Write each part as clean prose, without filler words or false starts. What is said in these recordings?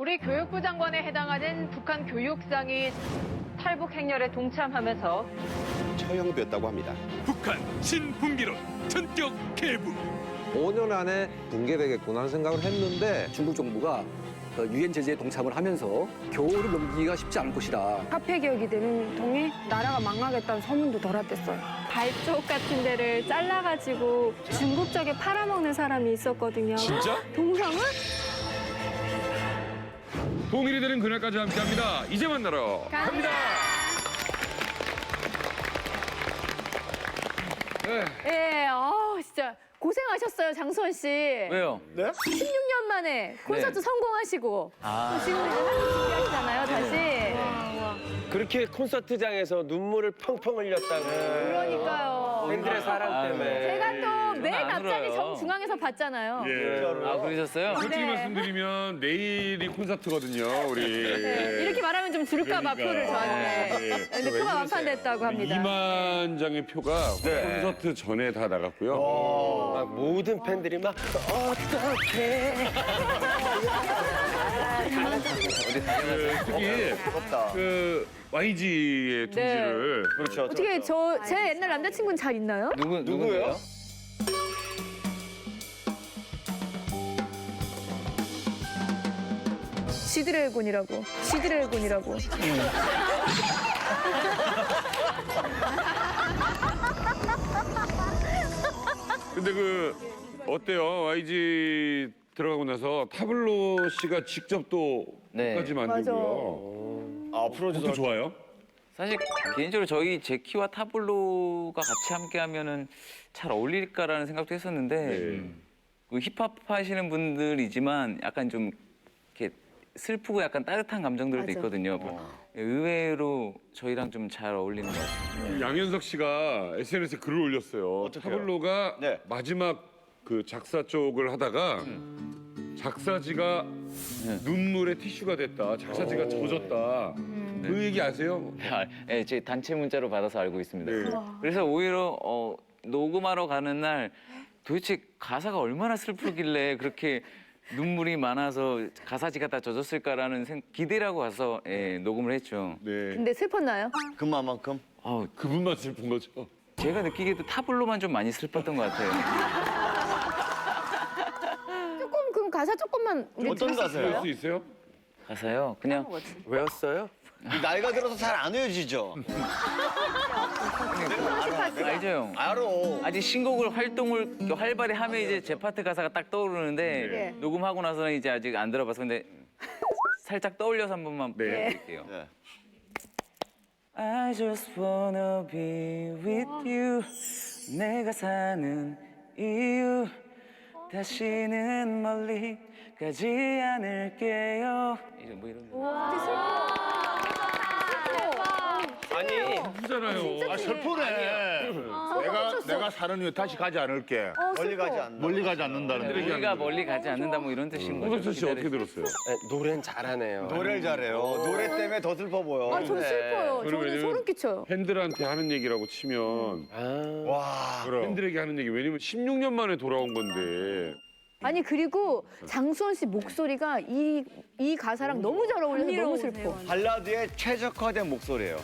우리 교육부 장관에 해당하는 북한 교육상이 탈북 행렬에 동참하면서 처형되었다고 합니다. 북한 신붕괴론 전격 개부. 5년 안에 붕괴되겠구나 하는 생각을 했는데 중국 정부가 유엔 제재에 동참을 하면서 겨울을 넘기기가 쉽지 않을 것이다. 화폐 개혁이 되는 통에 나라가 망하겠다는 소문도 돌았댔어요. 발쪽 같은 데를 잘라가지고 중국 쪽에 팔아먹는 사람이 있었거든요. 진짜? 동상을? 통일이 되는 그날까지 함께합니다. 이제 만나러 갑니다. 예, 진짜 고생하셨어요, 장수원 씨. 왜요? 16년 만에 콘서트 성공하시고 또 지금 이제 한국 준비하시잖아요, 다시. 그렇게 콘서트장에서 눈물을 펑펑 흘렸다고. 그러니까요. 팬들의 사랑 때문에. 제가 또 맨 안 앞자리 울어요. 정중앙에서 봤잖아요. 예. 아, 그러셨어요? 솔직히 네. 말씀드리면 내일이 콘서트거든요, 우리. 네, 이렇게 말하면 좀 줄까봐 그러니까. 표를 저한테. 예. 근데 표가 완판됐다고 합니다. 2만 장의 표가 콘서트 전에 다 나갔고요. 막 모든 팬들이 막 어떡해. 특히 그 YG의 둥지를 그렇죠. 어떻게 제 옛날 남자친구는 잘 있나요? 누구예요? 시드래곤이라고. 근데 그 어때요? YG 들어가고 나서 타블로 씨가 직접 또 네. 끝까지 만들고요. 아, 프로듀서. 그것도 좋아요? 사실 개인적으로 저희 제키와 타블로가 같이 함께하면은 잘 어울릴까라는 생각도 했었는데 네. 그 힙합 하시는 분들이지만 약간 좀 이렇게 슬프고 약간 따뜻한 감정들도 있거든요. 의외로 저희랑 좀 잘 어울리는 것 같아요. 양현석 씨가 SNS에 글을 올렸어요. 타블로가 네. 마지막 그 작사 쪽을 하다가 작사지가 눈물의 티슈가 됐다. 작사지가 젖었다. 그 얘기 아세요? 네, 제 단체 문자로 받아서 알고 있습니다. 네. 그래서 오히려 녹음하러 가는 날 도대체 가사가 얼마나 슬프길래 그렇게 눈물이 많아서 가사지가 다 젖었을까라는 기대라고 가서 녹음을 했죠. 네. 근데 슬펐나요? 그만큼. 그분만 슬픈 거죠. 제가 느끼기에도 타블로만 좀 많이 슬펐던 것 같아요. 그럼 가사 조금만 우리 어떤 들을 수 가사예요? 할 수 있어요? 가사요? 그냥 외웠어요? 나이가 들어서 잘 안 외워지죠? 알죠, 형? 알아. 아직 신곡을 활동을 활발히 하면 이제 제 파트 가사가 딱 떠오르는데 네. 녹음하고 나서는 이제 아직 안 들어봐서 근데 살짝 떠올려서 한 번만 네. 부탁드릴게요. 네. I just wanna be with you. 내가 사는 이유 다시는 멀리 가지 않을게요. 뭐 이런 거. 아니, 슬프잖아요. 아, 슬프네. 내가 사는 이유 다시 가지 않을게. 멀리 가지 않나. 멀리 가지 않는다는 거. 우리가 멀리 가지 않는다 뭐 이런 뜻인 거죠. 홍석천 씨 어떻게 들었어요? 노래는 잘하네요. 노래를 잘해요. 노래 때문에 더 슬퍼 보여. 저 슬퍼요. 저는 저는 왜냐면 소름 끼쳐요. 팬들한테 하는 얘기라고 치면 와. 팬들에게 하는 얘기 왜냐면 16년 만에 돌아온 건데 아니 그리고 장수원 씨 목소리가 이 가사랑 너무 잘 어울려서 너무 슬퍼. 발라드에 최적화된 목소리예요.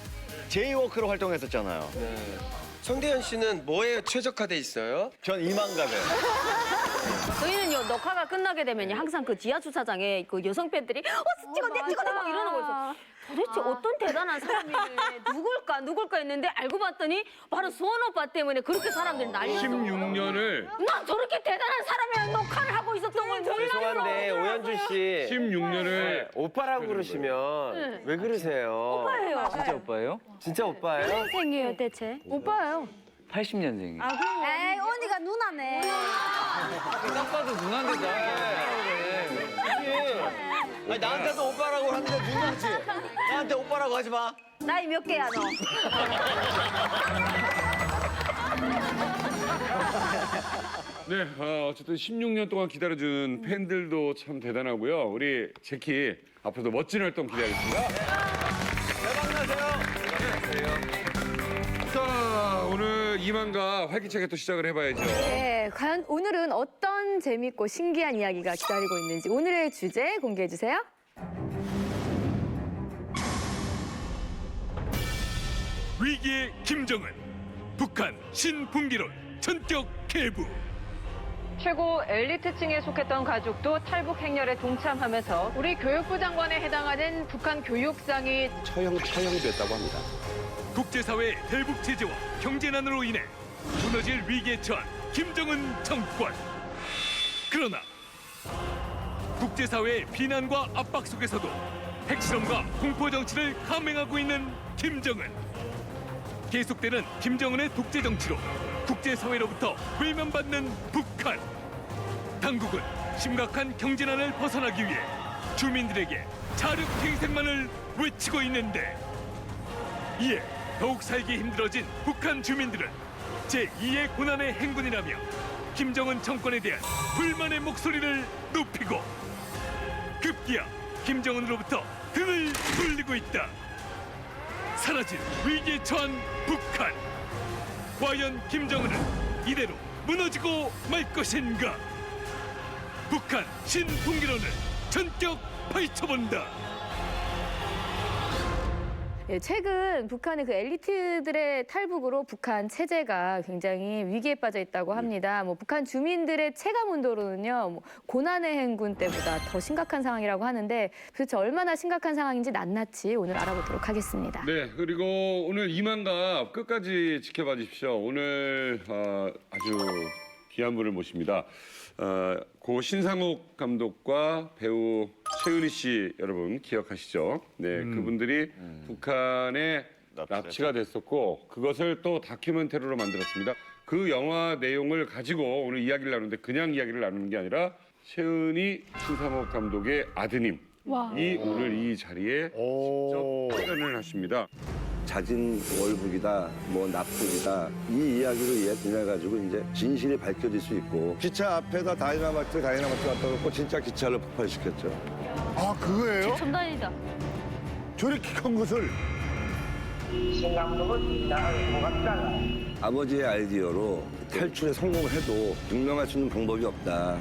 제이워크로 활동했었잖아요. 성대현 씨는 뭐에 최적화돼 있어요? 전 이만갑에. 저희는요 녹화가 끝나게 되면 항상 그 지하 주차장에 그 여성 팬들이 찍어 내 막 이러는 거죠. 도대체 어떤 대단한 사람이 누굴까 했는데 알고 봤더니 바로 수원 오빠 때문에 그렇게 사람들이 난리였어. 16년을 난 저렇게 대단한 사람이랑 녹화를 하고 있었던 걸 몰라요. 죄송한데 오현준 씨 16년을 오빠라고 그러시면 왜 그러세요? 오빠예요. 진짜 오빠예요? 진짜 오빠예요? 생이에요 대체? 오빠예요. 80년생이에요. 에이 언니가 누나네. 딱 봐도 누나인데 아니, 나한테도 오빠라고 하는데 누나지. 나한테 오빠라고 하지 마. 나이 몇 개야 너? 네, 어쨌든 16년 동안 기다려준 팬들도 참 대단하고요. 우리 제키 앞으로도 멋진 활동 기대하겠습니다. 대박나세요. 자, 오늘 이만가 활기차게 또 시작을 해봐야죠. 네, 과연 오늘은 어떤 재밌고 신기한 이야기가 기다리고 있는지 오늘의 주제 공개해 주세요. 위기의 김정은, 북한 신붕기론 전격 개부. 최고 엘리트층에 속했던 가족도 탈북 행렬에 동참하면서 우리 교육부 장관에 해당하는 북한 교육상이 처형됐다고 합니다. 국제사회의 대북 제재와 경제난으로 인해 무너질 위기에 처한 김정은 정권. 그러나 국제사회의 비난과 압박 속에서도 핵실험과 공포 정치를 감행하고 있는 김정은. 계속되는 김정은의 독재 정치로 국제사회로부터 외면받는 북한. 당국은 심각한 경제난을 벗어나기 위해 주민들에게 자력갱생만을 외치고 있는데, 이에 더욱 살기 힘들어진 북한 주민들은 제2의 고난의 행군이라며 김정은 정권에 대한 불만의 목소리를 높이고 급기야 김정은으로부터 등을 돌리고 있다. 사라진 위기에 처한 북한. 과연 김정은은 이대로 무너지고 말 것인가? 북한 신풍기론을 전격 파헤쳐본다. 예, 최근 북한의 그 엘리트들의 탈북으로 북한 체제가 굉장히 위기에 빠져 있다고 합니다. 뭐 북한 주민들의 체감 온도로는요, 뭐 고난의 행군 때보다 더 심각한 상황이라고 하는데, 도대체 얼마나 심각한 상황인지 낱낱이 오늘 알아보도록 하겠습니다. 네, 그리고 오늘 이만갑 끝까지 지켜봐 주십시오. 오늘 아주 귀한 분을 모십니다. 고 신상옥 감독과 배우 최은희 씨 여러분 기억하시죠? 네, 그분들이 북한에 납치가 됐었고 그것을 또 다큐멘터리로 만들었습니다. 그 영화 내용을 가지고 오늘 이야기를 나누는데 그냥 이야기를 나누는 게 아니라 최은희 신상옥 감독의 아드님이 오늘 이 자리에 직접 출연을 하십니다. 자진 월북이다, 뭐 납북이다 이 이야기로 인해 가지고 이제 진실이 밝혀질 수 있고 기차 앞에다 다이나마이트 갖다 놓고 진짜 기차를 폭발시켰죠. 아, 그거예요? 첨단이다. 저렇게 큰 것을. 아버지의 아이디어로 탈출에 성공을 해도 증명할 수 있는 방법이 없다.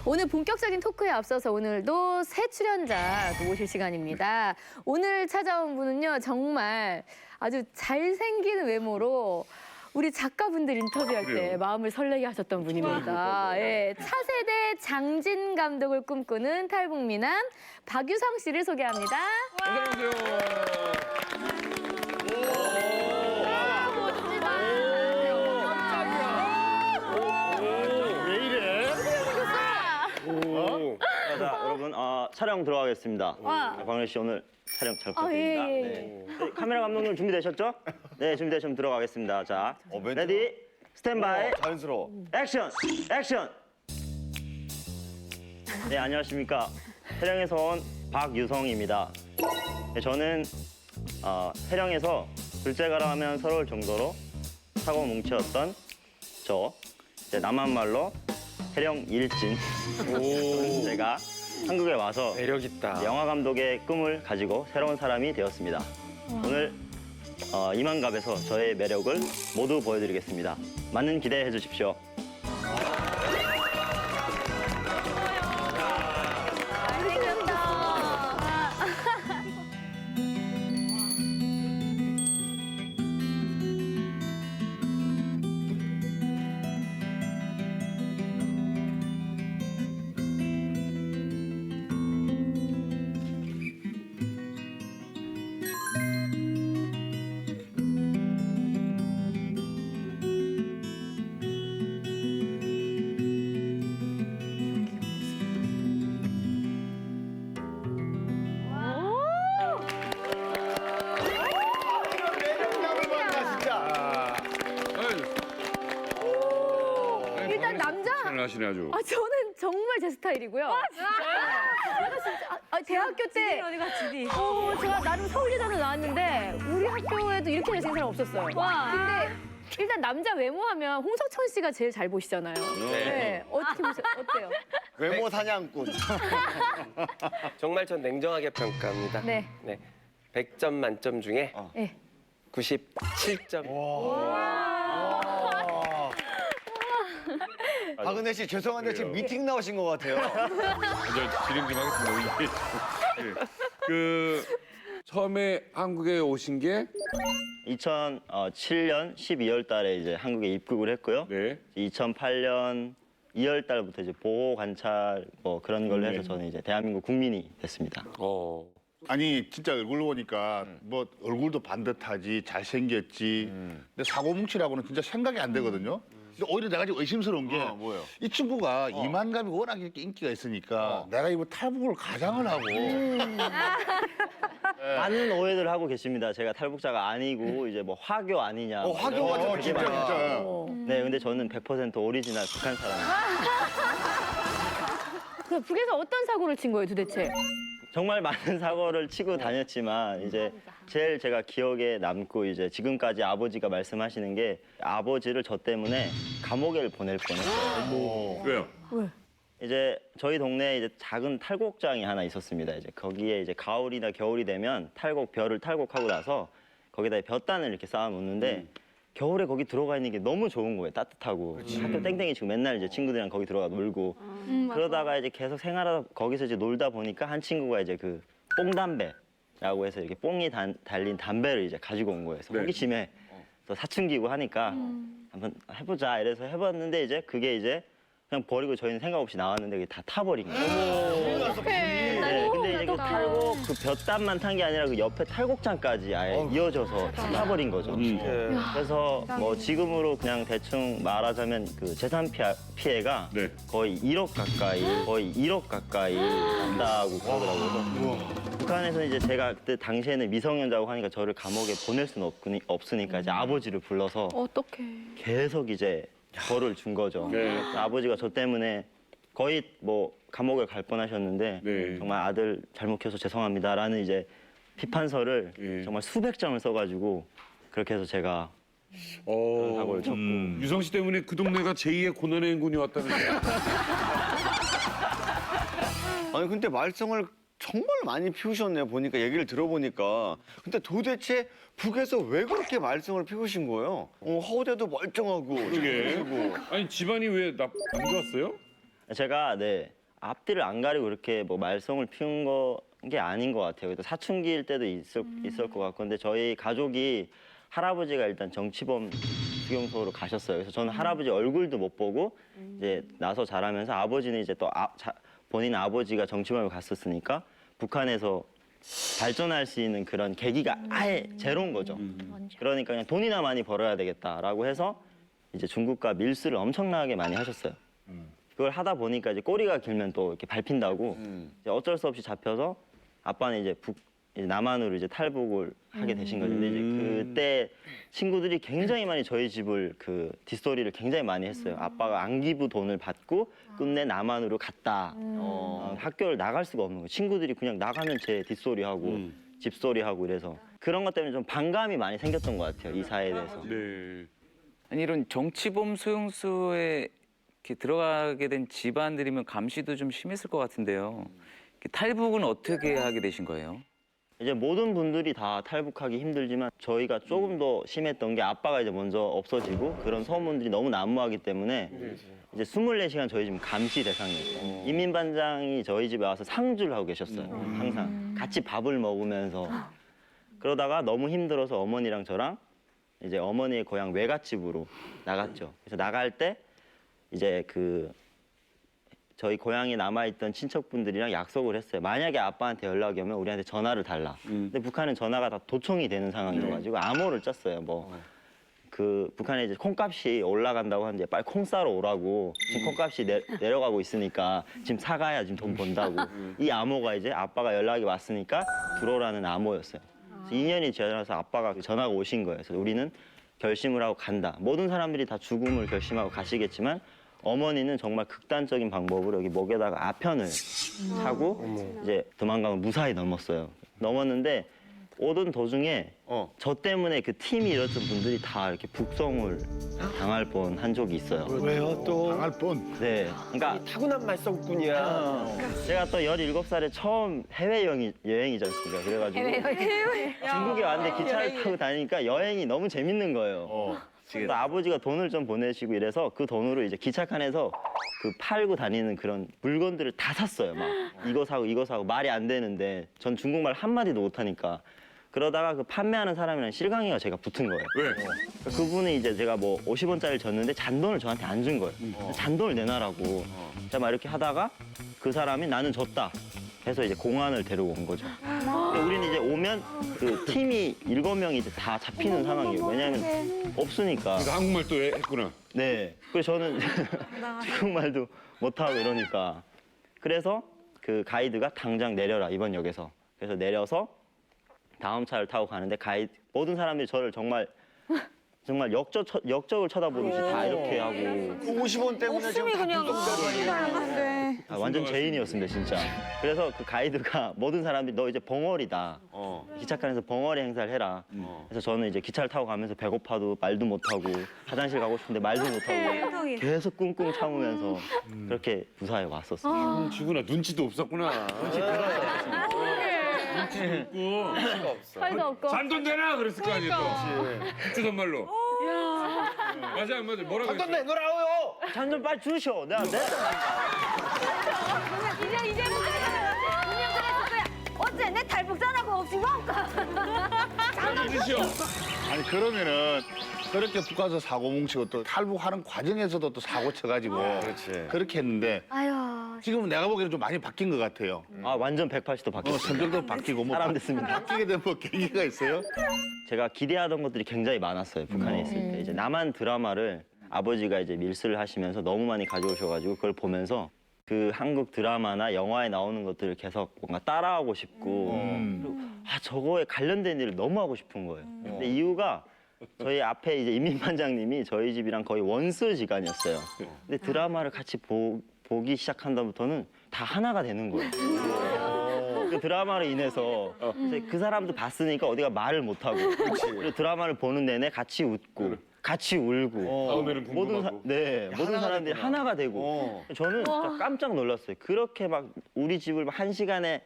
오늘 본격적인 토크에 앞서서 오늘도 새 출연자 모실 시간입니다. 오늘 찾아온 분은요, 정말 아주 잘생긴 외모로 우리 작가분들 인터뷰할 때 마음을 설레게 하셨던 분입니다. 예, 차세대 장진 감독을 꿈꾸는 탈북미남 박유성 씨를 소개합니다. 어서 오세요. 왜 이래? 자, 여러분 촬영 들어가겠습니다. 광렬 씨 오늘 촬영 잘 부탁드립니다. 예. 네. 카메라 감독님 준비되셨죠? 네, 준비되시면 들어가겠습니다. 자, 레디, 스탠바이, 자연스러워. 액션, 액션. 네, 안녕하십니까. 해령에서 온 박유성입니다. 네, 저는 해령에서 둘째가라 하면 서러울 정도로 사고 뭉치였던 이제 남한 말로 해령 일진. 제가 한국에 와서 매력있다. 영화 감독의 꿈을 가지고 새로운 사람이 되었습니다. 오늘 이만갑에서 저의 매력을 모두 보여드리겠습니다. 많은 기대해 주십시오. 일단 남자. 하시네 아주. 저는 정말 제 스타일이고요. 제가 진짜 대학교 때 어디 갔지? 제가 나름 서울예대를 나왔는데 우리 학교에도 이렇게 잘생긴 사람 없었어요. 근데 일단 남자 외모하면 홍석천 씨가 제일 잘 보시잖아요. 네. 어떻게 보세요? 어때요? 외모 사냥꾼. 정말 전 냉정하게 평가합니다. 네. 100점 만점 중에 네. 97점. 박은혜 씨 죄송한데 지금 그래요. 미팅 나오신 것 같아요. 저 진행 좀 하겠습니다. 이게 좀, 예. 그 처음에 한국에 오신 게 2007년 12월 달에 이제 한국에 입국을 했고요. 네. 2008년 2월 달부터 이제 보호 관찰 뭐 그런 걸로 해서 저는 이제 대한민국 국민이 됐습니다. 아니 진짜 얼굴 보니까 뭐 얼굴도 반듯하지 잘생겼지. 근데 사고뭉치라고는 진짜 생각이 안 되거든요. 근데 오히려 내가 지금 의심스러운 게 이 친구가 이만감이 워낙 이렇게 인기가 있으니까 내가 이거 탈북을 가장을 하고 많은 오해들 하고 계십니다. 제가 탈북자가 아니고 이제 뭐 화교 아니냐. 화교 같은 거 진짜 진짜. 네, 근데 저는 100% 오리지널 북한 사람입니다. 그 북에서 어떤 사고를 친 거예요, 도대체? 정말 많은 사고를 치고 다녔지만 이제 제일 제가 기억에 남고 이제 지금까지 아버지가 말씀하시는 게 아버지를 저 때문에 감옥에 보낼 뻔했어요. 왜요? 이제 저희 동네에 이제 작은 탈곡장이 하나 있었습니다. 이제 거기에 이제 가을이나 겨울이 되면 벼를 탈곡하고 나서 거기다 벼단을 이렇게 쌓아 놓는데 겨울에 거기 들어가 있는 게 너무 좋은 거예요. 따뜻하고 학교 땡땡이 치고 맨날 이제 친구들이랑 거기 들어가 놀고 그러다가 이제 계속 생활하다 거기서 이제 놀다 보니까 한 친구가 이제 그 뽕담배라고 해서 이렇게 뽕이 달린 담배를 이제 가지고 온 거예요. 그래서 호기심에 또 사춘기고 하니까 한번 해보자 이래서 해봤는데 이제 그게 이제 그냥 버리고 저희는 생각 없이 나왔는데 그게 다 타버린 거예요. 네, 근데 이제 그 탈곡 그 볕단만 탄 게 아니라 그 옆에 탈곡장까지 아예 이어져서 타버린 거죠. 그래서 뭐 지금으로 그냥 대충 말하자면 그 재산 피해가 네. 거의 1억 가까이 난다고 그러더라고요. 북한에서는 이제 제가 그때 당시에는 미성년자고 하니까 저를 감옥에 보낼 수는 없으니까 이제 아버지를 불러서 어떡해. 계속 이제 벌을 준 거죠. 그래서 아버지가 저 때문에 거의 뭐 감옥에 갈 뻔하셨는데 네. 정말 아들 잘못해서 죄송합니다라는 이제 비판서를 정말 수백 장을 써가지고 그렇게 해서 제가 그런 사고를 쳤고 유성 씨 때문에 그 동네가 제2의 고난의 행군이 왔다는데. 아니 근데 말썽을 정말 많이 피우셨네요. 보니까 얘기를 들어보니까. 근데 도대체 북에서 왜 그렇게 말썽을 피우신 거예요? 허우대도 멀쩡하고. 그러게. 아니 집안이 왜 안 좋았어요? 제가 앞뒤를 안 가리고 그렇게 뭐 말썽을 피운 게 아닌 것 같아요. 그래도 사춘기일 때도 있을 것 같고 근데 저희 가족이 할아버지가 일단 정치범 수용소로 가셨어요. 그래서 저는 할아버지 얼굴도 못 보고 이제 나서 자라면서 아버지는 이제 또 본인 아버지가 정치범에 갔었으니까 북한에서 발전할 수 있는 그런 계기가 아예 제로인 거죠. 그러니까 그냥 돈이나 많이 벌어야 되겠다라고 해서 이제 중국과 밀수를 엄청나게 많이 하셨어요. 그걸 하다 보니까 이제 꼬리가 길면 또 이렇게 밟힌다고 이제 어쩔 수 없이 잡혀서 아빠는 이제 남한으로 이제 탈북을 하게 되신 거죠. 근데 이제 그때 친구들이 굉장히 많이 저희 집을 그 뒷소리를 굉장히 많이 했어요. 아빠가 안기부 돈을 받고 끝내 남한으로 갔다. 학교를 나갈 수가 없는 거예요. 친구들이 그냥 나가면 제 뒷소리하고 집소리하고 이래서 그런 것 때문에 좀 반감이 많이 생겼던 것 같아요. 이 사회에 대해서. 네. 아니 이런 정치범 수용소에 이렇게 들어가게 된 집안들이면 감시도 좀 심했을 것 같은데요. 탈북은 어떻게 하게 되신 거예요? 이제 모든 분들이 다 탈북하기 힘들지만 저희가 조금 더 심했던 게 아빠가 이제 먼저 없어지고 그런 소문들이 너무 난무하기 때문에 이제 24시간 저희 집 감시 대상이었어요. 이민반장이 저희 집에 와서 상주를 하고 계셨어요. 항상 같이 밥을 먹으면서 그러다가 너무 힘들어서 어머니랑 저랑 이제 어머니의 고향 외갓집으로 나갔죠. 그래서 나갈 때 이제 저희 고향에 남아있던 친척분들이랑 약속을 했어요. 만약에 아빠한테 연락이 오면 우리한테 전화를 달라. 근데 북한은 전화가 다 도청이 되는 상황이어가지고 암호를 짰어요. 북한에 이제 콩값이 올라간다고 하는데 빨리 콩 싸러 오라고. 지금 콩값이 내려가고 있으니까 지금 사가야 지금 돈 번다고. 이 암호가 이제 아빠가 연락이 왔으니까 들어오라는 암호였어요. 그래서 2년이 지나서 아빠가 전화가 오신 거예요. 그래서 우리는 결심을 하고 간다. 모든 사람들이 다 죽음을 결심하고 가시겠지만 어머니는 정말 극단적인 방법으로 여기 목에다가 아편을 타고 이제 도망가면 무사히 넘었어요. 넘었는데 오던 도중에 저 때문에 그 팀이 이뤘던 분들이 다 이렇게 북송을 당할 뻔한 적이 있어요. 왜요 또? 당할 뻔. 네, 그러니까 타고난 말썽꾼이야. 제가 또 17살에 처음 해외 여행이지 않습니까? 그래가지고 중국에 왔는데 기차를 타고 다니니까 여행이 너무 재밌는 거예요. 또 아버지가 돈을 좀 보내시고 이래서 그 돈으로 이제 기차칸에서 그 팔고 다니는 그런 물건들을 다 샀어요. 막 이거 사고 말이 안 되는데 전 중국말 한마디도 못하니까 그러다가 그 판매하는 사람이랑 실강이가 제가 붙은 거예요. 왜? 그분이 이제 제가 뭐 50원짜리를 줬는데 잔돈을 저한테 안 준 거예요. 잔돈을 내놔라고. 제가 막 이렇게 하다가 그 사람이 나는 줬다 해서 이제 공안을 데리고 온 거죠. 근데 우리는 이제 오면 그 팀이 7명이 이제 다 잡히는 상황이에요. 왜냐하면 없으니까. 그래서 한국말 또 했구나. 네. 그래서 저는 중국말도 못하고 이러니까. 그래서 그 가이드가 당장 내려라, 이번 역에서. 그래서 내려서 다음 차를 타고 가는데 모든 사람들이 저를 정말 역적을 쳐다보듯이 다 이렇게 하고 50원 때문에 지금 그냥 완전 죄인이었습니다, 진짜. 그래서 그 가이드가 모든 사람들이 너 이제 벙어리다. 기차칸에서 벙어리 행사를 해라. 그래서 저는 이제 기차를 타고 가면서 배고파도 말도 못하고 화장실 가고 싶은데 말도 못하고 계속 꿍꿍 참으면서 그렇게 부사에 왔었어요. 주구나 눈치도 없었구나. 눈치도 없고. 팔도 없고. 잔돈 내놔 그랬을 거 아니에요. 주선 말로. 맞아 안 맞아. 뭐라고 했어? 내놓으라고요. 잔좀 빨리 주셔. 내가 이제 어째 내 탈북자라고 없이 뭔가. 주시오. 아니 그러면은 그렇게 북한에서 사고 뭉치고 또 탈북하는 과정에서도 또 사고 쳐가지고 그렇게 했는데 아유. 지금은 내가 보기에는 좀 많이 바뀐 것 같아요. 아 완전 180도 바뀌었어요. 성격도 바뀌고 뭐 사람 됐습니다. 바뀌게 된 뭐 계기가 있어요? 제가 기대하던 것들이 굉장히 많았어요. 북한에 있을 때 이제 남한 드라마를 아버지가 이제 밀수를 하시면서 너무 많이 가져오셔가지고 그걸 보면서 그 한국 드라마나 영화에 나오는 것들을 계속 뭔가 따라하고 싶고 그리고 저거에 관련된 일을 너무 하고 싶은 거예요. 근데 이유가 저희 앞에 이제 임민반장님이 저희 집이랑 거의 원수지간이었어요. 근데 드라마를 같이 보기 시작한 다음부터는 다 하나가 되는 거예요. 그 드라마로 인해서 이제 그 사람도 봤으니까 어디가 말을 못하고 그리고 드라마를 보는 내내 같이 웃고 같이 울고 다음에는 궁금하고. 모든 사람들이 하나가 되고 저는 진짜 깜짝 놀랐어요. 그렇게 막 우리 집을 막 1시간에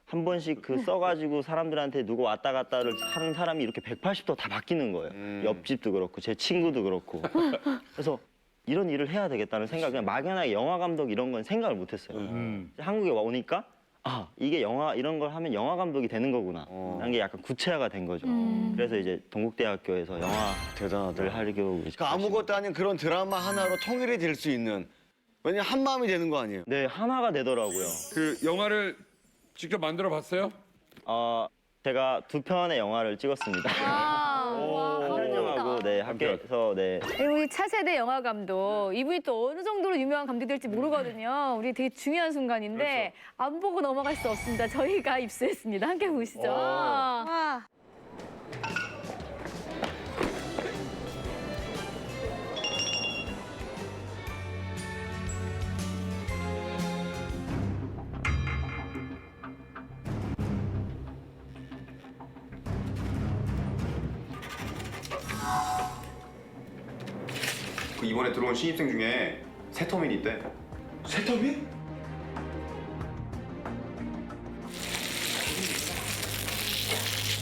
한 번씩 그 써가지고 사람들한테 누구 왔다 갔다를 하는 사람이 이렇게 180도 다 바뀌는 거예요. 옆집도 그렇고 제 친구도 그렇고. 그래서 이런 일을 해야 되겠다는 생각, 그냥 막연하게 영화 감독 이런 건 생각을 못했어요. 한국에 오니까 아 이게 영화 이런 걸 하면 영화 감독이 되는 거구나. 라는 게 약간 구체화가 된 거죠. 그래서 이제 동국대학교에서 영화 대단하들 하려고 이제 아무것도 아닌 그런 드라마 하나로 통일이 될 수 있는. 왜냐면 한 마음이 되는 거 아니에요? 네 하나가 되더라고요. 그 영화를 직접 만들어 봤어요? 제가 2편의 영화를 찍었습니다. 한편영화고 네 학교에서 네. 우리 차세대 영화 감독 이분이 또 어느 정도로 유명한 감독이 될지 모르거든요. 우리 되게 중요한 순간인데 안 보고 넘어갈 수 없습니다. 저희가 입수했습니다. 함께 보시죠. 와. 그 이번에 들어온 신입생 중에 세터민이 있대. 세터민?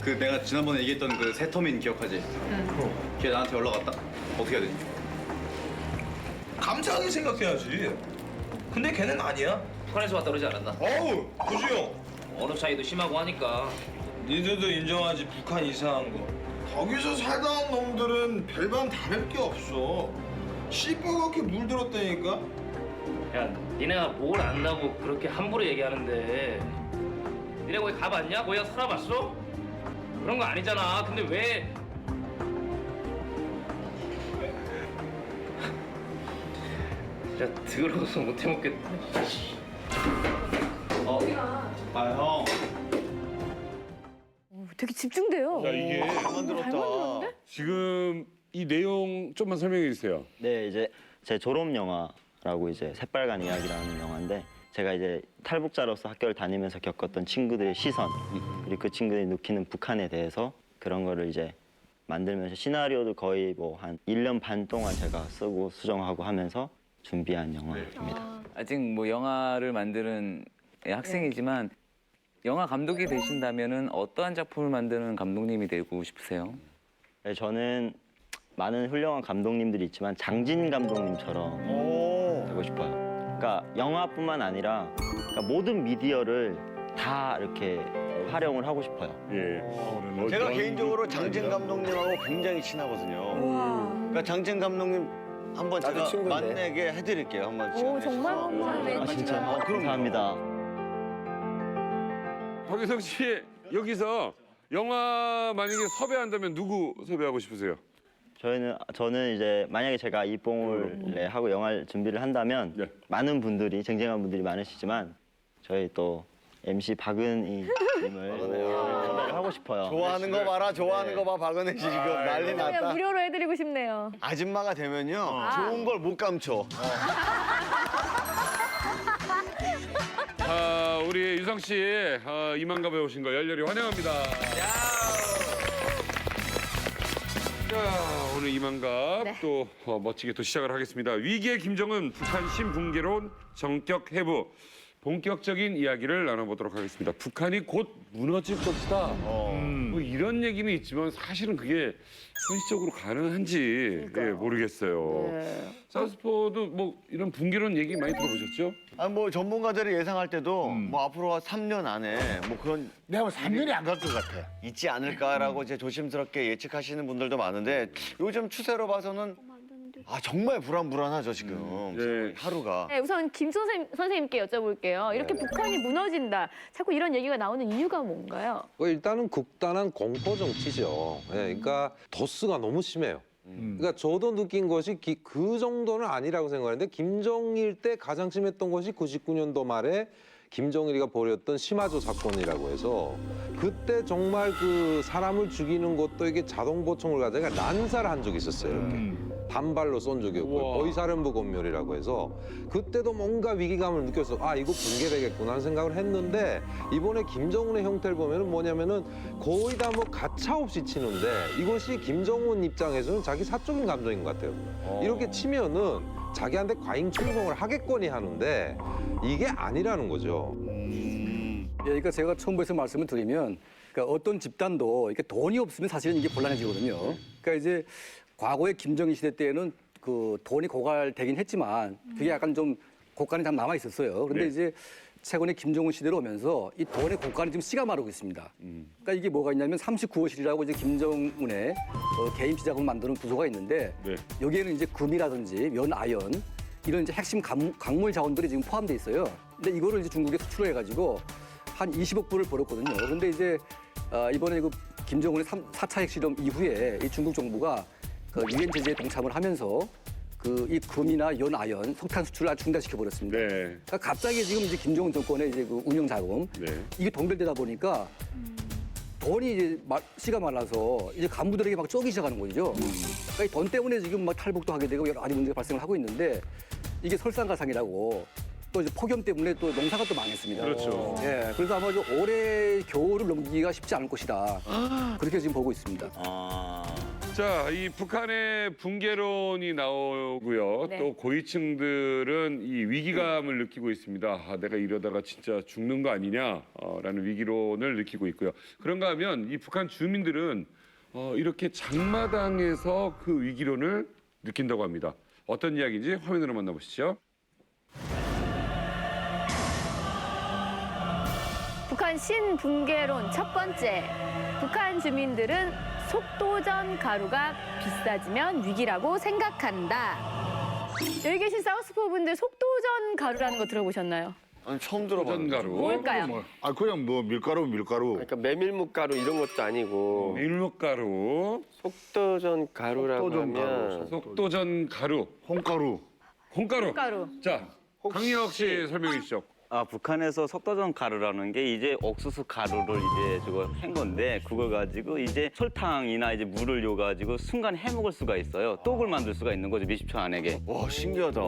그 내가 지난번에 얘기했던 그 세터민 기억하지? 걔 나한테 연락 왔다. 어떻게 해야 되지? 감사하게 생각해야지. 근데 걔는 아니야. 북한에서 왔다 그러지 않았나? 어우, 구주영. 언어 차이도 심하고 하니까. 니들도 인정하지, 북한 이상한 거. 거기서 살다 온 놈들은 별반 다를 게 없어. 시뻘겋게 물들었다니까? 야, 니네가 뭘 안다고 그렇게 함부로 얘기하는데 니네 거기 가봤냐? 거기 가서 살아봤어? 그런 거 아니잖아. 근데 왜... 진짜 더러워서 못 해먹겠다. 형. 되게 집중돼요. 자 이게 잘 만들었는데? 지금 이 내용 좀만 설명해 주세요. 네, 이제 제 졸업 영화라고 이제 새빨간 이야기라는 영화인데 제가 이제 탈북자로서 학교를 다니면서 겪었던 친구들의 시선 그리고 그 친구들이 느끼는 북한에 대해서 그런 거를 이제 만들면서 시나리오도 거의 뭐 한 1년 반 동안 제가 쓰고 수정하고 하면서 준비한 영화입니다. 아직 뭐 영화를 만드는 학생이지만 영화 감독이 되신다면은 어떠한 작품을 만드는 감독님이 되고 싶으세요? 네, 저는 많은 훌륭한 감독님들이 있지만 장진 감독님처럼 되고 싶어요. 그러니까 영화뿐만 아니라 그러니까 모든 미디어를 다 이렇게 활용을 하고 싶어요. 예. 제가 개인적으로 장진 감독님하고 굉장히 친하거든요. 그러니까 장진 감독님 한번 제가 만나게 해드릴게요. 한번 오, 정말 아, 진짜 감사합니다. 박유성 씨 여기서 영화 만약에 섭외한다면 누구 섭외하고 싶으세요? 저는 이제 만약에 제가 이뽕을 하고 영화를 준비를 한다면 많은 분들이 쟁쟁한 분들이 많으시지만 저희 또 MC 박은희 님을 하고 싶어요. 좋아하는 거 봐라, 좋아하는 거 봐, 박은혜 씨 지금 난리 그냥 났다. 무료로 해드리고 싶네요. 아줌마가 되면요, 좋은 걸 못 감춰. 우리 유성 씨 이만갑에 오신 거 열렬히 환영합니다. 자, 오늘 이만갑 또 멋지게 또 시작을 하겠습니다. 위기의 김정은 북한 신붕괴론 정격 해부. 본격적인 이야기를 나눠보도록 하겠습니다. 북한이 곧 무너질 것이다. 뭐 이런 얘기는 있지만 사실은 그게 현실적으로 가능한지 모르겠어요. 사우스포도 뭐 이런 붕괴론 얘기 많이 들어보셨죠? 뭐 전문가들이 예상할 때도 뭐 앞으로 3년 안에 뭐 그런 내가 3년이 안 갈 것 같아. 있지 않을까라고 이제 조심스럽게 예측하시는 분들도 많은데 요즘 추세로 봐서는 정말 불안하죠 지금 하루가. 네, 우선 김 선생님께 여쭤볼게요. 이렇게 북한이 무너진다. 자꾸 이런 얘기가 나오는 이유가 뭔가요? 일단은 극단한 공포 정치죠. 그러니까 도스가 너무 심해요. 그러니까 저도 느낀 것이 그 정도는 아니라고 생각하는데 김정일 때 가장 심했던 것이 99년도 말에 김정일이가 벌였던 시마조 사건이라고 해서 그때 정말 그 사람을 죽이는 것도 이게 자동보총을 가져가 난사를 한 적이 있었어요. 이렇게. 단발로 쏜 적이 없고요. 거의사령부 검열이라고 해서 그때도 뭔가 위기감을 느껴서 이거 붕괴되겠구나 하는 생각을 했는데 이번에 김정은의 형태를 보면은 뭐냐면은 거의 다 뭐 가차없이 치는데 이것이 김정은 입장에서는 자기 사적인 감정인 것 같아요. 이렇게 치면은 자기한테 과잉 충성을 하겠거니 하는데 이게 아니라는 거죠. 그러니까 제가 처음부터 말씀을 드리면 그러니까 어떤 집단도 이렇게 돈이 없으면 사실은 이게 곤란해지거든요. 그러니까 이제 과거에 김정일 시대 때는 그 돈이 고갈되긴 했지만 그게 약간 좀 고간이 좀 남아 있었어요. 그런데 이제 최근에 김정은 시대로 오면서 이 돈의 고간이 지금 씨가 마르고 있습니다. 그러니까 이게 뭐가 있냐면 39호실이라고 이제 김정은의 개인 피자금을 만드는 부서가 있는데 여기에는 이제 금이라든지 아연 이런 이제 핵심 광물 자원들이 지금 포함돼 있어요. 근데 이거를 이제 중국에 수출을 해가지고 한 20억 불을 벌었거든요. 그런데 이제 이번에 그 김정은의 4차 핵실험 이후에 이 중국 정부가 그 유엔 제재에 동참을 하면서 그 이 금이나 아연, 석탄 수출을 아주 중단시켜 버렸습니다. 그러니까 갑자기 지금 이제 김정은 정권의 이제 그 운영 자금 이게 동결되다 보니까 돈이 이제 씨가 말라서 이제 간부들에게 막 쪼기 시작하는 거죠. 그러니까 이 돈 때문에 지금 막 탈북도 하게 되고 여러 가지 문제가 발생을 하고 있는데 이게 설상가상이라고 또 이제 폭염 때문에 또 농사가 또 망했습니다. 그렇죠. 그래서 아마 올해 겨울을 넘기기가 쉽지 않을 것이다. 그렇게 지금 보고 있습니다. 자, 이 북한의 붕괴론이 나오고요. 또 고위층들은 이 위기감을 느끼고 있습니다. 내가 이러다가 진짜 죽는 거 아니냐라는 위기론을 느끼고 있고요. 그런가 하면 이 북한 주민들은 이렇게 장마당에서 그 위기론을 느낀다고 합니다. 어떤 이야기인지 화면으로 만나보시죠. 북한 신붕괴론 첫 번째. 북한 주민들은 속도전 가루가 비싸지면 위기라고 생각한다. 여기 계신 사우스포 분들 속도전 가루라는 거 들어보셨나요? 아니 처음 들어봤는데. 가루. 뭘까요? 그냥 뭐 밀가루. 그러니까 메밀묵가루 이런 것도 아니고 밀묵가루, 속도전 가루라고 하면 속도전 가루, 홍가루. 콩가루. 자, 강희혁 씨 설명해 주시죠. 북한에서 속도전 가루라는 게 이제 옥수수 가루를 이제 저거 한 건데 그걸 가지고 이제 설탕이나 이제 물을 요가지고 순간 해먹을 수가 있어요. 떡을 만들 수가 있는 거죠, 몇십 초 안에. 와 신기하다.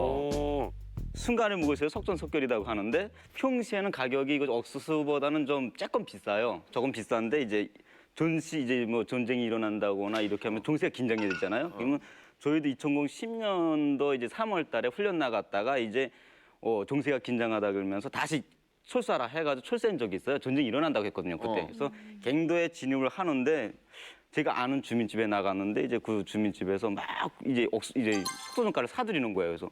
순간에 먹으셔서 속전속결이라고 하는데 평시에는 가격이 이거 옥수수보다는 좀 조금 비싸요. 조금 비싼데 이제 이제 뭐 전쟁이 일어난다거나 이렇게 하면 종세가 긴장이 되잖아요. 그러면 저희도 2010년도 이제 3월달에 훈련 나갔다가 이제 종세가 긴장하다 그러면서 다시 철수하라 해가지고 철수한 적이 있어요. 전쟁이 일어난다고 했거든요, 그때. 그래서 갱도에 진입을 하는데 제가 아는 주민집에 나갔는데 이제 그 주민집에서 막 이제 속도전가를 사들이는 거예요. 그래서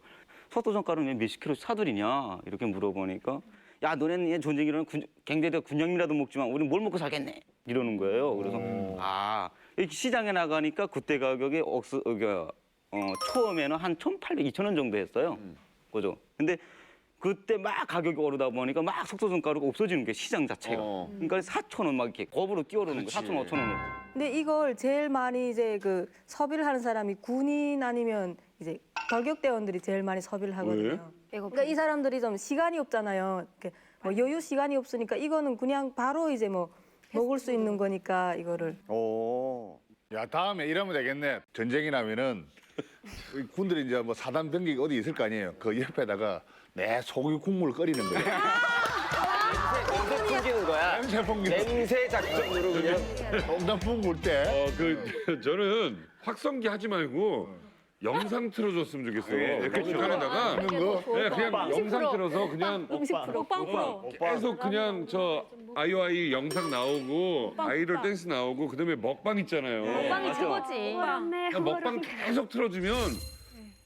속도전가를 왜 몇십 킬로 사들이냐 이렇게 물어보니까 야 너네는 전쟁이라는 경제대 군량이라도 먹지만 우리는 뭘 먹고 살겠네 이러는 거예요. 그래서 이렇게 시장에 나가니까 그때 가격이 처음에는 한 1,800, 2,000원 정도 했어요. 그죠? 근데 그때 막 가격이 오르다 보니까 막 속도전가루가 없어지는 게 시장 자체가. 그러니까 4,000원 막 이렇게 겁으로 뛰어오르는 거예요. 4,000원, 5,000원을. 근데 이걸 제일 많이 이제 그 소비를 하는 사람이 군인 아니면 이제 돌격대원들이 제일 많이 소비를 하거든요. 그러니까 이 사람들이 좀 시간이 없잖아요. 이렇게 뭐 여유 시간이 없으니까 이거는 그냥 바로 이제 뭐 먹을 수 있는 거니까 이거를. 야, 다음에 이러면 되겠네. 전쟁이 나면은 군들이 이제 뭐 사단 병력이 어디 있을 거 아니에요. 그 옆에다가 내 소고기 국물을 끓이는 거예요. 냄새 풍기는 거야. 냄새 풍기는 냄새 작전으로 그냥. 농담 풍길 때. 저는 확성기 하지 말고 영상 틀어줬으면 좋겠어요. 북한에다가 그냥 영상 틀어서 그냥 계속 그냥 저 아이오아이 영상 나오고 아이돌 댄스 나오고 그다음에 먹방 있잖아요. 먹방이 최고지. 그냥 먹방 계속 틀어주면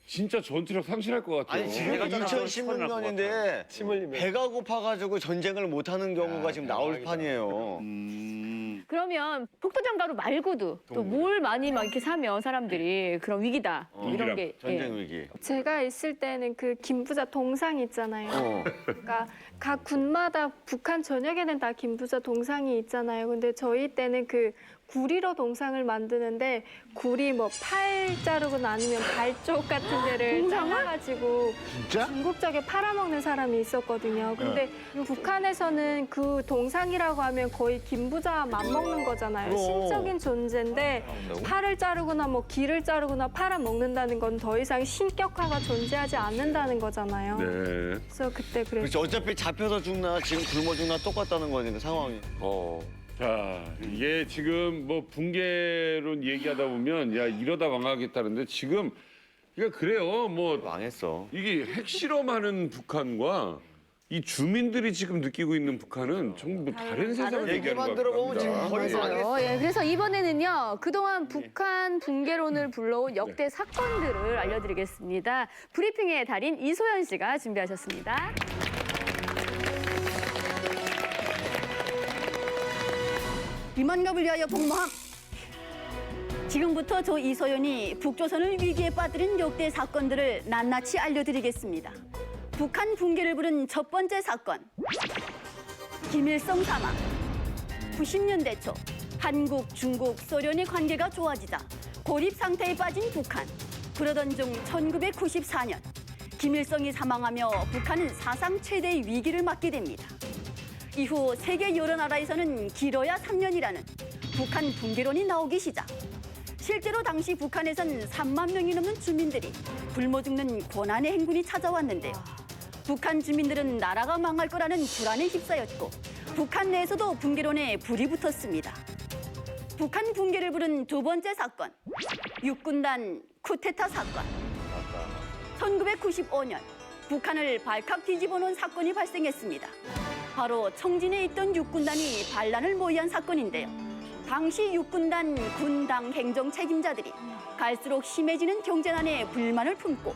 진짜 전투력 상실할 것 같아요. 아니 지금 2016년인데 배가 고파가지고 전쟁을 못하는 경우가 지금 나올 판이에요. 그러면 폭도전가루 말고도 또 뭘 많이 막 이렇게 사면 사람들이 그런 위기다 이런 게 전쟁 위기. 제가 있을 때는 그 김부자 동상 있잖아요. 그러니까 각 군마다 북한 전역에는 다 김부자 동상이 있잖아요. 근데 저희 때는 그 구리로 동상을 만드는데 구리 뭐 팔 자르거나 아니면 발 쪽 같은 데를 잘라가지고 중국 쪽에 팔아먹는 사람이 있었거든요. 근데 북한에서는 그 동상이라고 하면 거의 김부자 맘먹는 거잖아요. 신적인 존재인데 팔을 자르거나 뭐 귀를 자르거나 팔아먹는다는 건 더 이상 신격화가 존재하지 않는다는 거잖아요. 네. 그래서 그때 그렇지 어차피 잡혀서 죽나 지금 굶어 죽나 똑같다는 거니까 상황이. 자, 이게 지금 뭐 붕괴론 얘기하다 보면 야 이러다 망하겠다는데 지금 그러니까 그래요. 뭐 망했어. 이게 핵실험하는 북한과 이 주민들이 지금 느끼고 있는 북한은 전부 다른 세상을 얘기하는 것 같습니다. 맞아요. 예, 그래서 이번에는요 그동안 북한 붕괴론을 불러온 역대 사건들을 알려드리겠습니다. 브리핑의 달인 이소연 씨가 준비하셨습니다. 비만갑을 위하여 복무함. 지금부터 저 이소연이 북조선을 위기에 빠뜨린 역대 사건들을 낱낱이 알려드리겠습니다. 북한 붕괴를 부른 첫 번째 사건. 김일성 사망. 90년대 초 한국, 중국, 소련의 관계가 좋아지자 고립 상태에 빠진 북한. 그러던 중 1994년 김일성이 사망하며 북한은 사상 최대의 위기를 맞게 됩니다. 이후 세계 여러 나라에서는 길어야 3년이라는 북한 붕괴론이 나오기 시작. 실제로 당시 북한에선 3만 명이 넘는 주민들이 굶어 죽는 고난의 행군이 찾아왔는데요. 북한 주민들은 나라가 망할 거라는 불안에 휩싸였고 북한 내에서도 붕괴론에 불이 붙었습니다. 북한 붕괴를 부른 두 번째 사건, 육군단 쿠데타 사건. 1995년 북한을 발칵 뒤집어 놓은 사건이 발생했습니다. 바로 청진에 있던 육군단이 반란을 모의한 사건인데요. 당시 육군단 군당 행정 책임자들이 갈수록 심해지는 경제난에 불만을 품고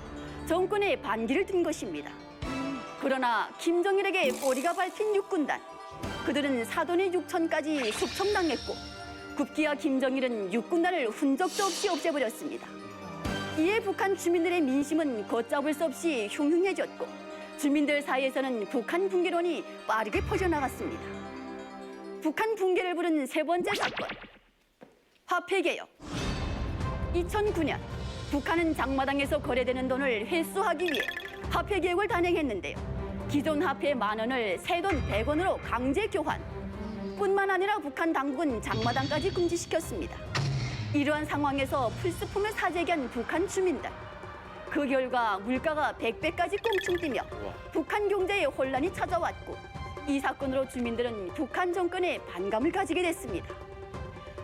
정권에 반기를 든 것입니다. 그러나 김정일에게 꼬리가 밟힌 육군단. 그들은 사돈의 6천까지 숙청당했고 급기야 김정일은 육군단을 흔적도 없이 없애버렸습니다. 이에 북한 주민들의 민심은 걷잡을 수 없이 흉흉해졌고 주민들 사이에서는 북한 붕괴론이 빠르게 퍼져나갔습니다. 북한 붕괴를 부른 세 번째 사건, 화폐개혁. 2009년 북한은 장마당에서 거래되는 돈을 회수하기 위해 화폐개혁을 단행했는데요. 기존 화폐 10,000원을 새 돈 100원으로 강제 교환. 뿐만 아니라 북한 당국은 장마당까지 금지시켰습니다. 이러한 상황에서 필수품을 사재기 한 북한 주민들. 그 결과 물가가 100배까지 꽁충 뛰며 북한 경제에 혼란이 찾아왔고 이 사건으로 주민들은 북한 정권에 반감을 가지게 됐습니다.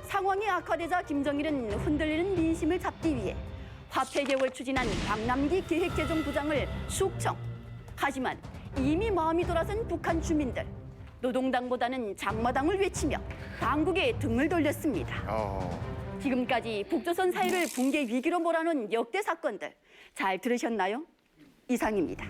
상황이 악화되자 김정일은 흔들리는 민심을 잡기 위해 화폐 개혁을 추진한 박남기 기획재정부장을 숙청. 하지만 이미 마음이 돌아선 북한 주민들. 노동당보다는 장마당을 외치며 당국에 등을 돌렸습니다. 지금까지 북조선 사회를 붕괴 위기로 몰아넣은 역대 사건들 잘 들으셨나요? 이상입니다.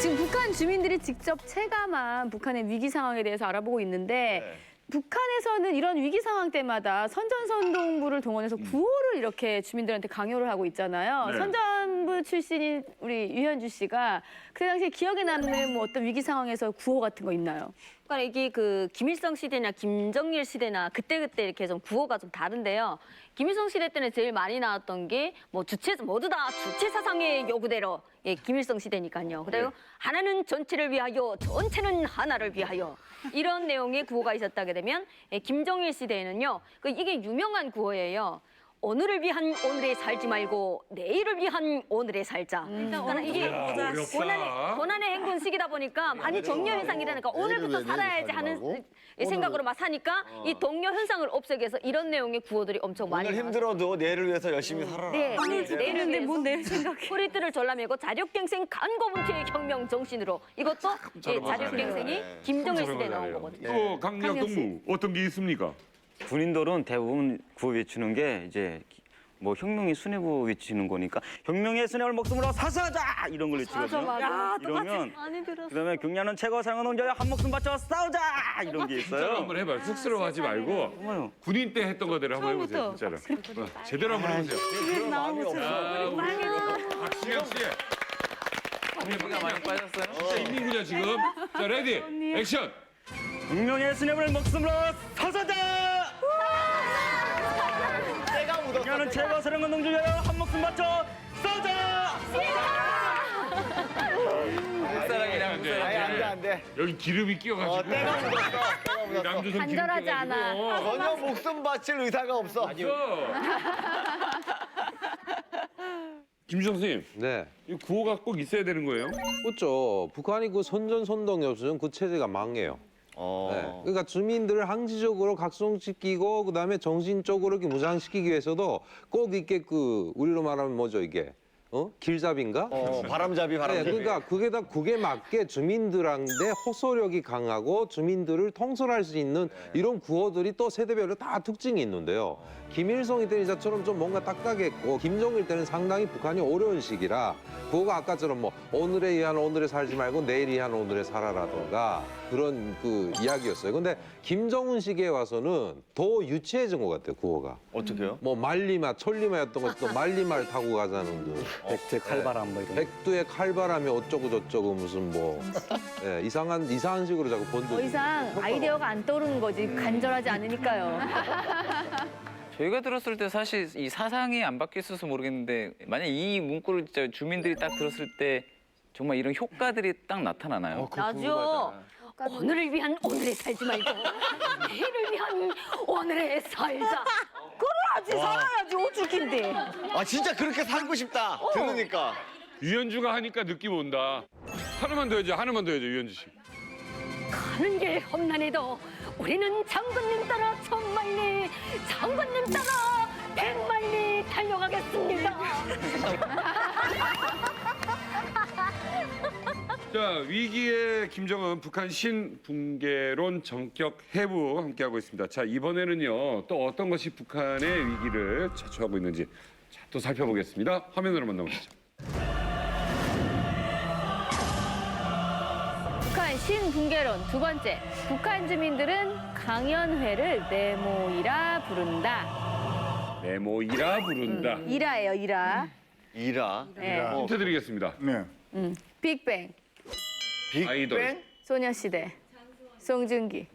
지금 북한 주민들이 직접 체감한 북한의 위기 상황에 대해서 알아보고 있는데 북한에서는 이런 위기 상황 때마다 선전선동부를 동원해서 구호를 이렇게 주민들한테 강요를 하고 있잖아요. 네. 선전부 출신인 우리 유현주 씨가 그 당시에 기억에 남는 뭐 어떤 위기 상황에서 구호 같은 거 있나요? 그러니까 이게 그 김일성 시대나 김정일 시대나 그때그때 이렇게 좀 구호가 좀 다른데요. 김일성 시대 때는 제일 많이 나왔던 게 뭐 모두 다 주체 사상의 요구대로. 예, 김일성 시대니까요. 그리고 하나는 전체를 위하여, 전체는 하나를 위하여. 이런 내용의 구호가 있었다게 되면 김정일 시대에는요. 이게 유명한 구호예요. 오늘을 위한 오늘에 살지 말고 내일을 위한 오늘에 살자. 그러니까 이게 고난의 행군식이다 보니까 많이 동료 현상이라니까 오늘부터 살아야지 하는 생각으로 막 사니까 이 동료 현상을 없애기 위해서 이런 내용의 구호들이 엄청 많이 오늘 힘들어도 내일을 위해서 열심히 살아라. 네, 내일을 위해서 뭐 내일 생각해. 허리띠를 졸라매고 자력갱생 간고문체의 혁명 정신으로 이것도 자력갱생이 김정일 시대에 나온 거거든요. 또 강력 동무 어떤 게 있습니까? 군인들은 대부분 구호 외치는 게 이제 뭐 혁명의 수뇌부 외치는 거니까 혁명의 수뇌부를 목숨으로 사수하자 이런 걸 외치거든요. 맞아. 이러면 많이 들었어. 그다음에 경량은 최고 사랑하는 농자여 한 목숨 바쳐 싸우자 이런 게 진짜로 있어요. 한번 해봐요. 쑥스러워하지 말고 군인 때 했던 거대로 한번 해보세요. 진짜로. 제대로 한번 해보세요. 집에서 나온 것처럼. 박시경 씨. 피가 많이 빠졌어요. 진짜 인민군이야 지금. 자 레디 액션. 혁명의 수뇌부를 목숨으로 사수하자. 경량은 최고 사랑하는 농자여 한 목숨 바쳐 싸우자. 사랑이랑 안 돼. 여기 기름이 끼어가지고. 남조선 간절하지 기름 않아. 끼어가지고. 전혀 목숨 바칠 의사가 없어. 김주성 선생님, 네. 이 구호가 꼭 있어야 되는 거예요? 그렇죠. 북한이 그 선전선동이 없으면 그 체제가 망해요. 네. 그러니까 주민들을 항시적으로 각성시키고 그다음에 정신적으로 이렇게 무장시키기 위해서도 꼭 이렇게 그 우리로 말하면 뭐죠 이게 길잡이인가? 바람잡이. 네, 그러니까 그게 맞게 주민들한테 호소력이 강하고 주민들을 통솔할 수 있는 이런 구호들이 또 세대별로 다 특징이 있는데요. 김일성이 때는 이자처럼 좀 뭔가 딱딱했고 김정일 때는 상당히 북한이 어려운 시기라 구호가 아까처럼 뭐 오늘에 의한 오늘에 살지 말고 내일에 의한 오늘에 살아라던가 그런 그 이야기였어요. 근데 김정은 시기에 와서는 더 유치해진 것 같아요, 구호가. 어떻게요? 뭐 말리마, 천리마였던 것이 또 말리마를 타고 가자는 그 백두의 칼바람 뭐 이런. 백두의 칼바람이 어쩌고 저쩌고 무슨 뭐 이상한 식으로 자꾸 번져. 더 이상 아이디어가 안 떠오르는 거지. 간절하지 않으니까요. 저희가 들었을 때 사실 이 사상이 안 바뀌었어서 모르겠는데 만약 이 문구를 진짜 주민들이 딱 들었을 때 정말 이런 효과들이 딱 나타나나요? 나죠. 오늘을 위한 오늘에 살지 말고 내일을 위한 오늘에 살자. 그래야지 살아야지 어죽인데. 아 진짜 그렇게 살고 싶다. 들으니까. 유현주가 하니까 느낌 온다. 하나만 더 해줘, 유현주 씨. 가는 길 험난해도 우리는 장군님 따라 1000마일리, 장군님 따라 100마일리 달려가겠습니다. 자, 위기의 김정은 북한 신붕괴론 전격 해부 함께하고 있습니다. 자, 이번에는요, 또 어떤 것이 북한의 위기를 자초하고 있는지 자, 또 살펴보겠습니다. 화면으로 만나보시죠. 북한 신붕괴론 두 번째. 북한 주민들은 강연회를 네모이라 부른다. 네모이라 부른다. 이라예요, 이라. 이라. 네. 힌트 드리겠습니다. 빅뱅, 아이돌. 소녀시대, 송중기,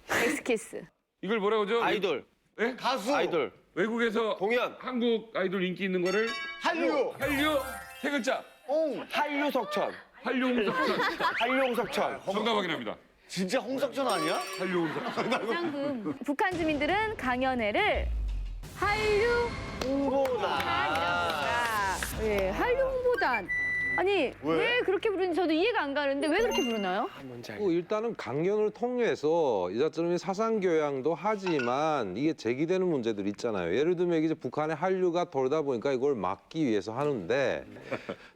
엑스키스. 이걸 뭐라고 하죠? 아이돌. 네? 가수. 아이돌. 외국에서 공연. 한국 아이돌 인기 있는 거를 한류. 세 글자. 한류석천. 한류홍석천. 한류홍석천. 정답 확인합니다. 진짜 홍석천 아니야? 한류홍석천. 북한 주민들은 강연회를 한류 홍보단. 예, 한류 홍보단. 아니 왜 그렇게 부르는지 저도 이해가 안 가는데 왜 그렇게 부르나요? 일단은 강연을 통해서 이자처럼 사상 교양도 하지만 이게 제기되는 문제들 있잖아요. 예를 들면 이제 북한의 한류가 돌다 보니까 이걸 막기 위해서 하는데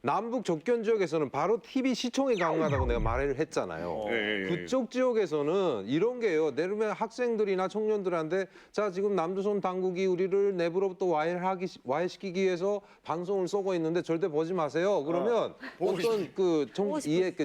남북 접견 지역에서는 바로 TV 시청이 가능하다고 내가 말을 했잖아요. 그쪽 지역에서는 이런 게요. 예를 들면 학생들이나 청년들한테 자 지금 남조선 당국이 우리를 내부로부터 와해시키기 위해서 방송을 쏘고 있는데 절대 보지 마세요. 그러면 어떤 그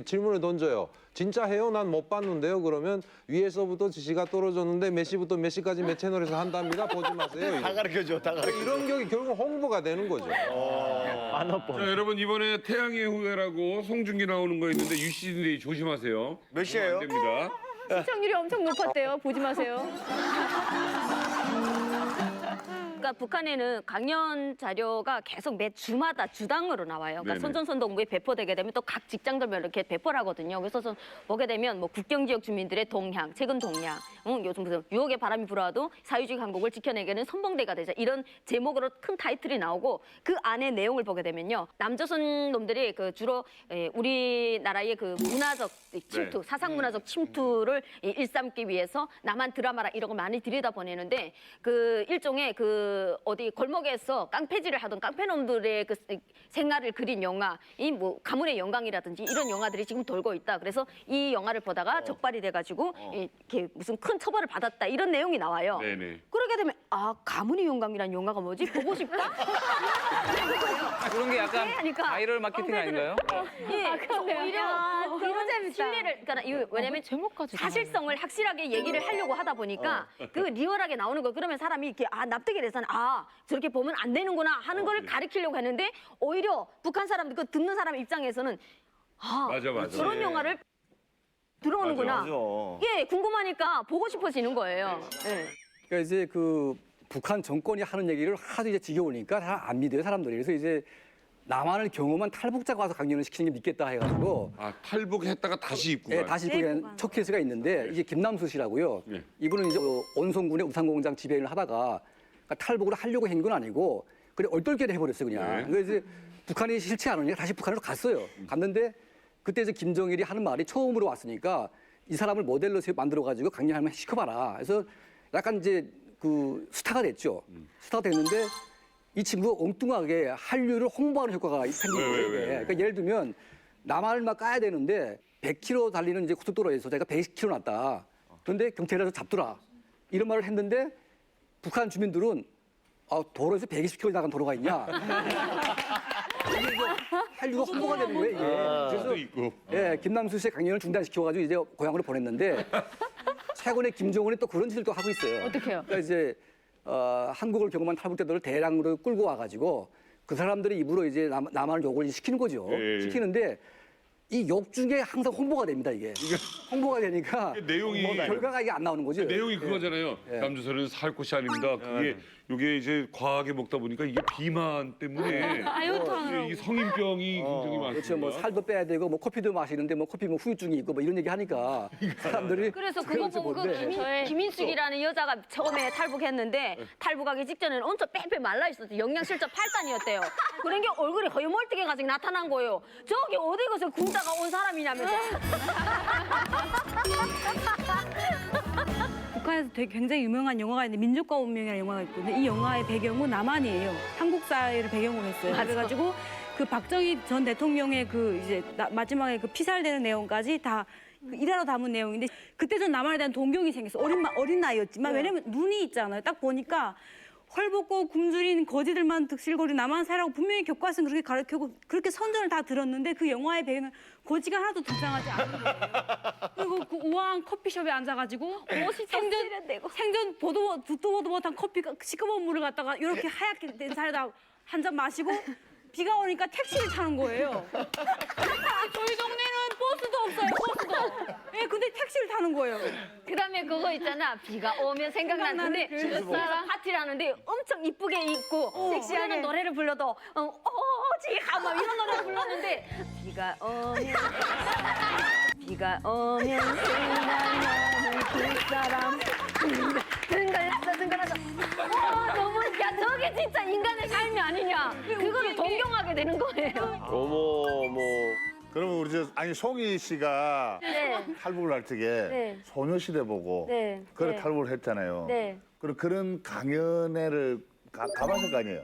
질문을 던져요. 진짜 해요? 난 못 봤는데요. 그러면 위에서부터 지시가 떨어졌는데 몇 시부터 몇 시까지 몇 채널에서 한답니다. 보지 마세요. 다 가르쳐줘, 다 가르쳐줘. 이런 격이 결국 홍보가 되는 거죠. 자, 여러분 이번에 태양의 후예라고 송중기 나오는 거 있는데 UCD 조심하세요. 몇 시예요? 안 됩니다. 시청률이 엄청 높았대요. 보지 마세요. 그러니까 북한에는 강연 자료가 계속 매 주마다 주당으로 나와요. 그러니까 네네. 선전선동부에 배포되게 되면 또 각 직장들별로 이렇게 배포를 하거든요. 그래서 보게 되면 뭐 국경 지역 주민들의 동향, 최근 동향, 요즘 무슨 유혹의 바람이 불어와도 사회주의 강국을 지켜내기는 선봉대가 되자 이런 제목으로 큰 타이틀이 나오고 그 안에 내용을 보게 되면요. 남조선 놈들이 그 주로 우리나라의 그 문화적 침투, 사상 문화적 침투를 일삼기 위해서 남한 드라마라 이런 걸 많이 들여다보내는데 그 일종의 그 어디 골목에서 깡패질을 하던 깡패놈들의 그 생활을 그린 영화, 이 뭐 가문의 영광이라든지 이런 영화들이 지금 돌고 있다. 그래서 이 영화를 보다가 적발이 돼가지고 이렇게 무슨 큰 처벌을 받았다 이런 내용이 나와요. 네네. 그러게 되면 아 가문의 영광이라는 영화가 뭐지? 보고 싶다. 그런 게 약간 하니까 바이럴 마케팅 아닌가요? 예, 그래서 오히려 너무 그런 재밌다. 신뢰를 그러니까 왜냐면 사실성을 확실하게 얘기를 하려고 하다 보니까 그 리얼하게 나오는 거 그러면 사람이 이렇게 납득이 돼서 저렇게 보면 안 되는구나 하는 걸 가르치려고 했는데 오히려 북한 사람들 그 듣는 사람 입장에서는 맞아. 그런 영화를 들어오는구나. 예, 궁금하니까 보고 싶어지는 거예요. 예. 그러니까 이제 그 북한 정권이 하는 얘기를 하도 이제 지겨우니까 잘 안 믿어요, 사람들이. 그래서 이제 남한을 경험한 탈북자가 와서 강연을 시키는 게 믿겠다 해가지고. 탈북했다가 다시 입고 가요? 다시 입고 가는 첫 케이스가 있는데 이게 김남수 씨라고요. 이분은 이제 온송군의 우산공장 지배인을 하다가 그러니까 탈북을 하려고 한 건 아니고 그냥 얼떨결에 해버렸어요, 그냥. 그래서 이제 북한이 싫지 않으니까 다시 북한으로 갔어요. 갔는데 그때 이제 김정일이 하는 말이 처음으로 왔으니까 이 사람을 모델로 만들어가지고 강연하면 시켜봐라. 그래서 약간 이제 그 스타가 됐죠. 스타가 됐는데 이 친구가 엉뚱하게 한류를 홍보하는 효과가 생긴 거예요. 그러니까 예를 들면 남한을 막 까야 되는데 100km 달리는 이제 고속도로에서 제가 120km 났다. 그런데 경찰이 와서 잡더라. 이런 말을 했는데 북한 주민들은 도로에서 120km 나간 도로가 있냐. 이게 한류가 홍보가 되는 거예요, 이게. 그래서 김남수 씨의 강연을 중단시켜가지고 이제 고향으로 보냈는데 최근에 김정은이 또 그런 짓을 또 하고 있어요. 어떻게요? 그러니까 이제 한국을 경험한 탈북자들을 대량으로 끌고 와가지고 그 사람들의 입으로 이제 남한을 욕을 시키는 거죠. 시키는데 이 욕 중에 항상 홍보가 됩니다, 이게. 홍보가 되니까 내용이 결과가 이게 안 나오는 거죠. 내용이 그거잖아요. 남조선은 살 곳이 아닙니다. 이게 이제 과하게 먹다 보니까 이게 비만 때문에 이 성인병이 굉장히 많습니다. 그렇죠. 뭐 살도 빼야 되고 뭐 커피도 마시는데 뭐 커피 뭐 후유증이 있고 뭐 이런 얘기 하니까 사람들이 그래서 그거 보고 김인숙이라는 여자가 처음에 탈북했는데 탈북하기 직전에는 엄청 빼빼 말라 있었어요. 영양실조 8단이었대요. 그런 게 얼굴이 허여멀tige 가지고 나타난 거예요. 저기 어디 가서 군자가 온 사람이냐면서. 북한에서 되게 굉장히 유명한 영화가 있는데 민족과 운명이라는 영화가 있거든요. 이 영화의 배경은 남한이에요. 한국 사회를 배경으로 했어요. 그래가지고 그 박정희 전 대통령의 그 이제 마지막에 그 피살되는 내용까지 다 일화로 담은 내용인데 그때 전 남한에 대한 동경이 생겼어요. 어린 나이였지만 왜냐면 눈이 있잖아요. 딱 보니까 헐벗고 굶주린 거지들만 득실거리고 남한 사회라고 분명히 교과서는 그렇게 가르치고 그렇게 선전을 다 들었는데 그 영화의 배경은 거지가 하나도 등장하지 않는 거예요. 그리고 그 우아한 커피숍에 앉아가지고 생전 듣도 보도 못한 커피가 시커먼 물을 갖다가 이렇게 하얗게 된 살에다 한 잔 마시고 비가 오니까 택시를 타는 거예요. 저희 동네는 버스도 없어요, 버스도. 예, 근데 택시를 타는 거예요. 그다음에 그거 있잖아. 비가 오면 생각나는데 그래서 파티를 하는데 엄청 이쁘게 입고 섹시하게 노래를 불러도 지가 막 이런 노래를 불렀는데 비가 오면 생각나는 그 사람 등갈라서 너무 야 그게 진짜 인간의 삶이 아니냐. 그거를 동경하게 되는 거예요. 어머. 그러면 우리 아니 송이 씨가 네. 탈북을 할 적에 네. 소녀시대 보고 네. 그래 네. 탈북을 했잖아요. 네. 그런 강연회를 가봤을 거 아니에요?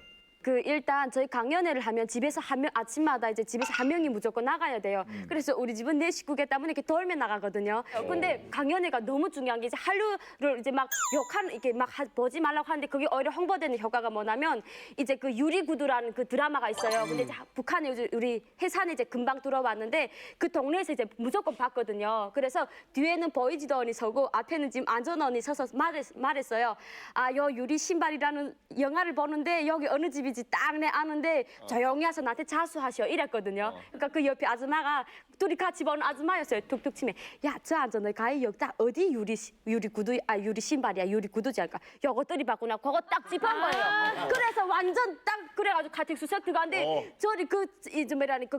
일단 저희 강연회를 하면 집에서 아침마다 이제 집에서 한 명이 무조건 나가야 돼요. 그래서 우리 집은 4식구기 때문에 이렇게 돌면 나가거든요. 근데 강연회가 너무 중요한 게 이제 한류를 이제 막 욕하는 이렇게 막 보지 말라고 하는데 그게 오히려 홍보되는 효과가 뭐냐면 이제 그 유리구두라는 그 드라마가 있어요. 근데 이제 북한에 이제 우리 해산에 이제 금방 들어왔는데 그 동네에서 이제 무조건 봤거든요. 그래서 뒤에는 보이지도 않니 서고 앞에는 지금 안전 언니 서서 말했어요. 요 유리 신발이라는 영화를 보는데 여기 어느 집이 딱 내 아는데 조용히 해서 나한테 자수하셔 이랬거든요. 그러니까 그 옆에 아줌마가 둘이 같이 보는 아줌마였어요. 툭툭 치면 야, 저 앉아 너 가히 여기 딱 어디 유리 신발이야 유리 구두지 않을까 요것들이 봤구나 그거 딱 짚은 거예요. 그래서 완전 딱 그래가지고 가택수 색 들어갔는데 저리 이제 뭐라니 그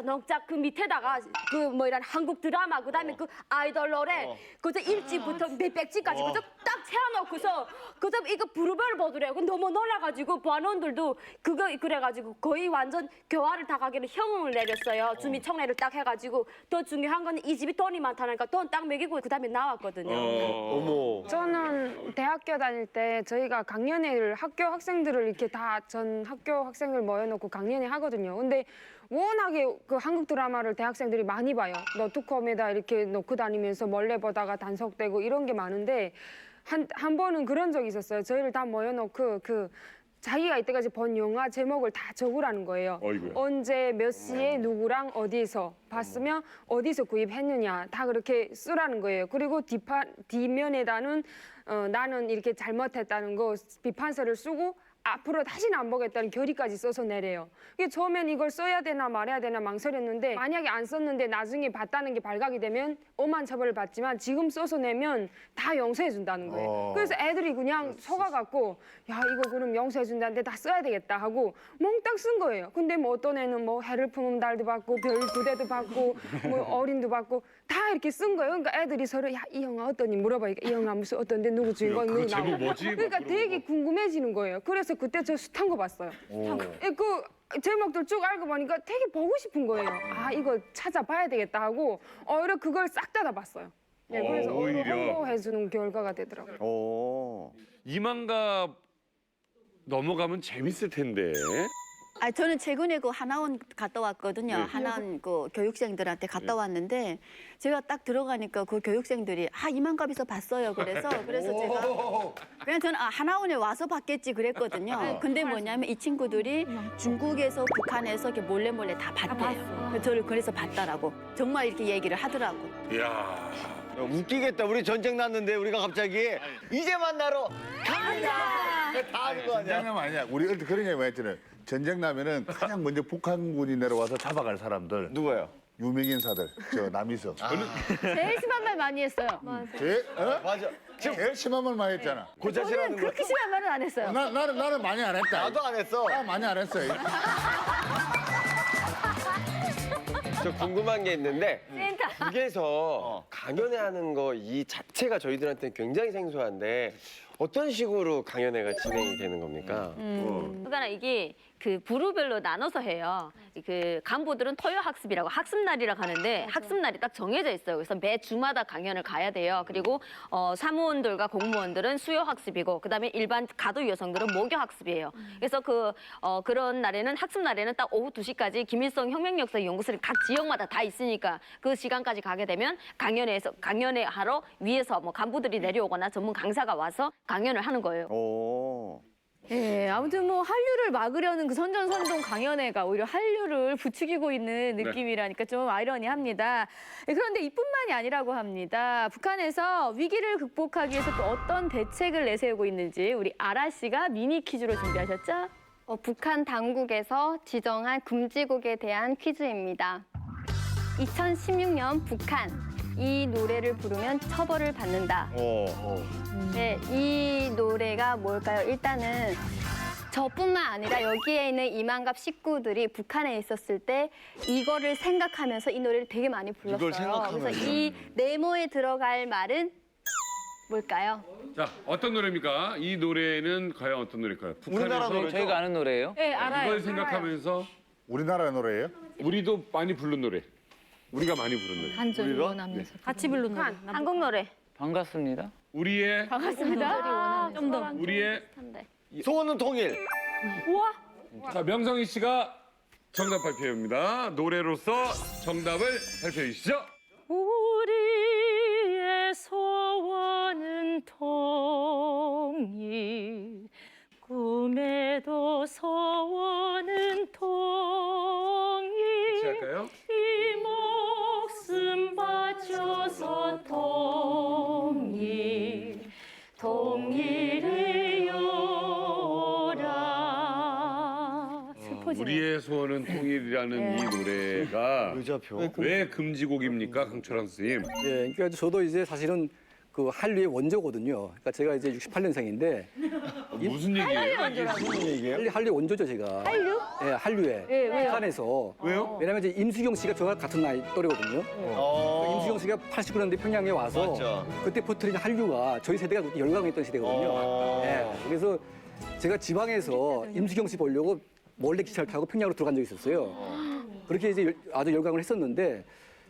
넉작 그 밑에다가 그 뭐라니 한국 드라마 그다음에 그 아이돌 노래 그저 1집부터 몇백 집까지 그저 딱 채워놓고서 그저 이거 부르벨 보더래요. 너무 놀라가지고 부안원들도 그거 그래가지고 거의 완전 교화를 다 가기는 형을 내렸어요. 주민청례를 딱 해가지고 더 중요한 건 이 집이 돈이 많다니까 돈 딱 먹이고 그다음에 나왔거든요. 어머. 저는 대학교 다닐 때 저희가 강연회를 학교 학생들을 이렇게 다 전 학교 학생들 모여놓고 강연회 하거든요. 근데 워낙에 그 한국 드라마를 대학생들이 많이 봐요. 노트컴에다 이렇게 놓고 다니면서 몰래 보다가 단속되고 이런 게 많은데 한 번은 그런 적이 있었어요. 저희를 다 모여놓고 자기가 이때까지 본 영화 제목을 다 적으라는 거예요. 어이구야. 언제 몇 시에 누구랑 어디서 봤으면 어디서 구입했느냐 다 그렇게 쓰라는 거예요. 그리고 뒷면에다는 나는 이렇게 잘못했다는 거 비판서를 쓰고 앞으로 다시는 안 보겠다는 결의까지 써서 내래요. 이게 처음엔 이걸 써야 되나 말아야 되나 망설였는데 만약에 안 썼는데 나중에 봤다는 게 발각이 되면 엄한 처벌을 받지만 지금 써서 내면 다 용서해 준다는 거예요. 그래서 애들이 그냥 속아갖고 야 이거 그럼 용서해 준다는데 다 써야 되겠다 하고 몽땅 쓴 거예요. 근데 뭐 어떤 애는 뭐 해를 품은 달도 받고 별 2대도 받고 뭐 어린도 받고 다 이렇게 쓴 거예요. 그러니까 애들이 서로 야 이 영화 어떠니 물어봐니까 이 영화 무슨 어떤데 누구 주인공 그 누구 제목 나오고 뭐지? 막 그러니까 그러고. 되게 궁금해지는 거예요. 그래서 그때 저 숱한 거 봤어요. 그 제목들 쭉 알고 보니까 되게 보고 싶은 거예요. 아 이거 찾아봐야 되겠다 하고 오히려 그걸 싹 다 봤어요. 네, 그래서 오히려. 홍보해주는 결과가 되더라고요. 이만갑 넘어가면 재밌을 텐데. 저는 최근에 그 하나원 갔다 왔거든요. 네. 하나원 그 교육생들한테 갔다 왔는데 제가 딱 들어가니까 그 교육생들이 이만갑에서 봤어요. 그래서 제가 그냥 저는 하나원에 와서 봤겠지 그랬거든요. 근데 뭐냐면 이 친구들이 중국에서 북한에서 이렇게 몰래 다 봤대요. 저를 그래서 봤다라고 정말 이렇게 얘기를 하더라고. 이야. 웃기겠다. 우리 전쟁 났는데 우리가 갑자기 이제 만나러 간다. 다 하는 거 아니야? 전쟁 아니야. 우리 어릴 때 그런 얘기 많이 했잖아요. 전쟁 나면은 가장 먼저 북한군이 내려와서 잡아갈 사람들. 누구예요? 유명인사들. 저 남이석. 제일 심한 말 많이 했어요. 맞아. 제일 심한 말 많이 했잖아. 저는 그렇게 심한 말은 안 했어요. 나는 많이 안 했다. 나도 안 했어. 나 많이 안 했어. 저 궁금한 게 있는데 북에서 강연회 하는 거 이 자체가 저희들한테는 굉장히 생소한데 어떤 식으로 강연회가 진행이 되는 겁니까? 그러니까 이게 그 부류별로 나눠서 해요. 그 간부들은 토요 학습이라고 학습날이라고 하는데 학습날이 딱 정해져 있어요. 그래서 매 주마다 강연을 가야 돼요. 그리고 사무원들과 공무원들은 수요 학습이고 그다음에 일반 가도 여성들은 목요 학습이에요. 그래서 그런 날에는 학습 날에는 딱 오후 2시까지 김일성 혁명역사 연구소를 각 지역마다 다 있으니까 그 시간까지 가게 되면 강연회 하러 위에서 뭐 간부들이 내려오거나 전문 강사가 와서 강연을 하는 거예요. 네, 아무튼 뭐 한류를 막으려는 그 선전선동 강연회가 오히려 한류를 부추기고 있는 느낌이라니까 좀 아이러니합니다. 네, 그런데 이뿐만이 아니라고 합니다. 북한에서 위기를 극복하기 위해서 또 어떤 대책을 내세우고 있는지 우리 아라 씨가 미니 퀴즈로 준비하셨죠? 북한 당국에서 지정한 금지곡에 대한 퀴즈입니다. 2016년 북한 이 노래를 부르면 처벌을 받는다. 네, 이 노래가 뭘까요? 일단은 저뿐만 아니라 여기에 있는 이만갑 식구들이 북한에 있었을 때 이거를 생각하면서 이 노래를 되게 많이 불렀어요. 이걸 생각하면서. 그래서 이 네모에 들어갈 말은 뭘까요? 자, 어떤 노래입니까? 이 노래는 과연 어떤 노래일까요? 우리나라 노래 저희가 아는 노래예요? 네, 알아요. 이걸 생각하면서 우리나라 노래예요? 우리도 많이 부른 노래. 우리가 많이 부른 노래. 간절히 원하면서 같이 부르는 노래. 한국 노래. 반갑습니다. 우리의 반갑습니다. 좀 더. 우리의 소원은 통일. 우와. 자, 명성희 씨가 정답 발표입니다. 노래로서 정답을 발표해 주시죠. 우리의 소원은 통일, 꿈에도 소원은 통일. 같이 할까요? 이 목숨 바쳐서 통일, 통일해요라. 우리의 소원은 통일이라는 이 노래가 왜 금지곡입니까, 강철환 선생님? 예, 그러니까 저도 이제 사실은 그 한류의 원조거든요. 그러니까 제가 이제 68년생인데 무슨 얘기예요? 한류 원조죠, 제가. 한류? 예, 한류에. 예, 왜요? 북한에서. 왜요? 왜냐면 이제 임수경 씨가 저랑 같은 나이 또래거든요. 그 임수경 씨가 89년대 평양에 와서 맞죠. 그때 퍼뜨린 한류가 저희 세대가 그때 열광했던 시대거든요. 예, 그래서 제가 지방에서 임수경 씨 보려고 몰래 기차를 타고 평양으로 들어간 적이 있었어요. 그렇게 이제 아주 열광을 했었는데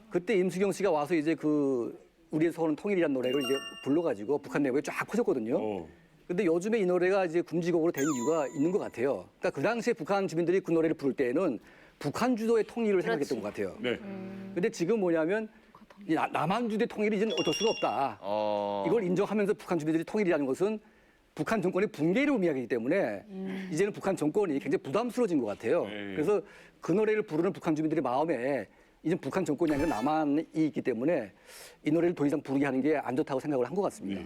그때 임수경 씨가 와서 이제 그 우리의 소원은 통일이라는 노래를 이제 불러가지고 북한 내부에 쫙 퍼졌거든요. 근데 요즘에 이 노래가 이제 금지곡으로 된 이유가 있는 것 같아요. 그러니까 그 당시에 북한 주민들이 그 노래를 부를 때에는 북한 주도의 통일을 생각했던 것 같아요. 네. 근데 지금 뭐냐면 이 남한 주도의 통일이 이제는 어쩔 수가 없다. 이걸 인정하면서 북한 주민들이 통일이라는 것은 북한 정권의 붕괴를 의미하기 때문에 이제는 북한 정권이 굉장히 부담스러워진 것 같아요. 그래서 그 노래를 부르는 북한 주민들의 마음에 이제 북한 정권이 아니라 남한이 있기 때문에 이 노래를 더 이상 부르게 하는 게 안 좋다고 생각을 한 것 같습니다.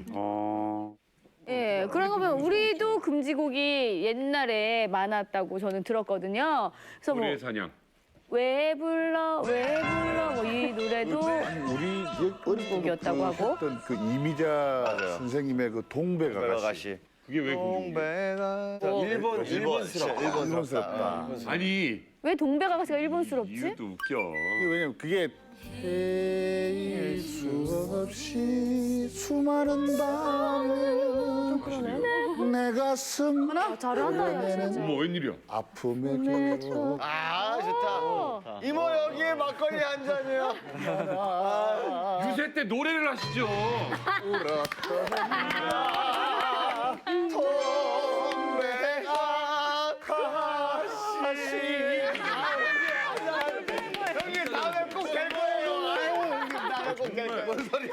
예, 그러고 보면 우리도 금지곡이 옛날에 많았다고 저는 들었거든요. 그래서 뭐 우리의 사냥. 왜 불러 뭐 이 노래도 우리 어릴 곡이었다고 하고. 했던 그 이미자 선생님의 그 동백아가씨. 그게 왜 동배가 일본스럽다. 아니, 왜 동백아가씨가 일본스럽지? 이것도 웃겨. 왜냐면 그게 헤일 수 없이 수많은 밤을 내 가슴 어머, 웬일이야? 아픔의 기로 아 좋다. 이모 여기에 막걸리 한 잔이요. 유세 때 노래를 하시죠. 형님 다음에 꼭 될 거예요. 다음에 꼭 될 거예요. 뭔 소리야?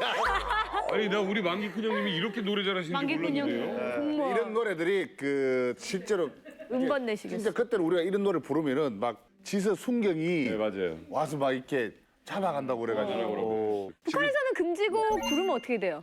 아니, 나 우리 만기큰 형님이 이렇게 노래 잘하시는지 몰랐는데요. 이런 노래들이 그 실제로 음반 내시겠어. 진짜 그때는 우리가 이런 노래 부르면은 막 지서 순경이 네, 맞아요. 와서 막 이렇게 잡아간다고 그래가지고. 북한에서는 금지곡 부르면 어떻게 돼요?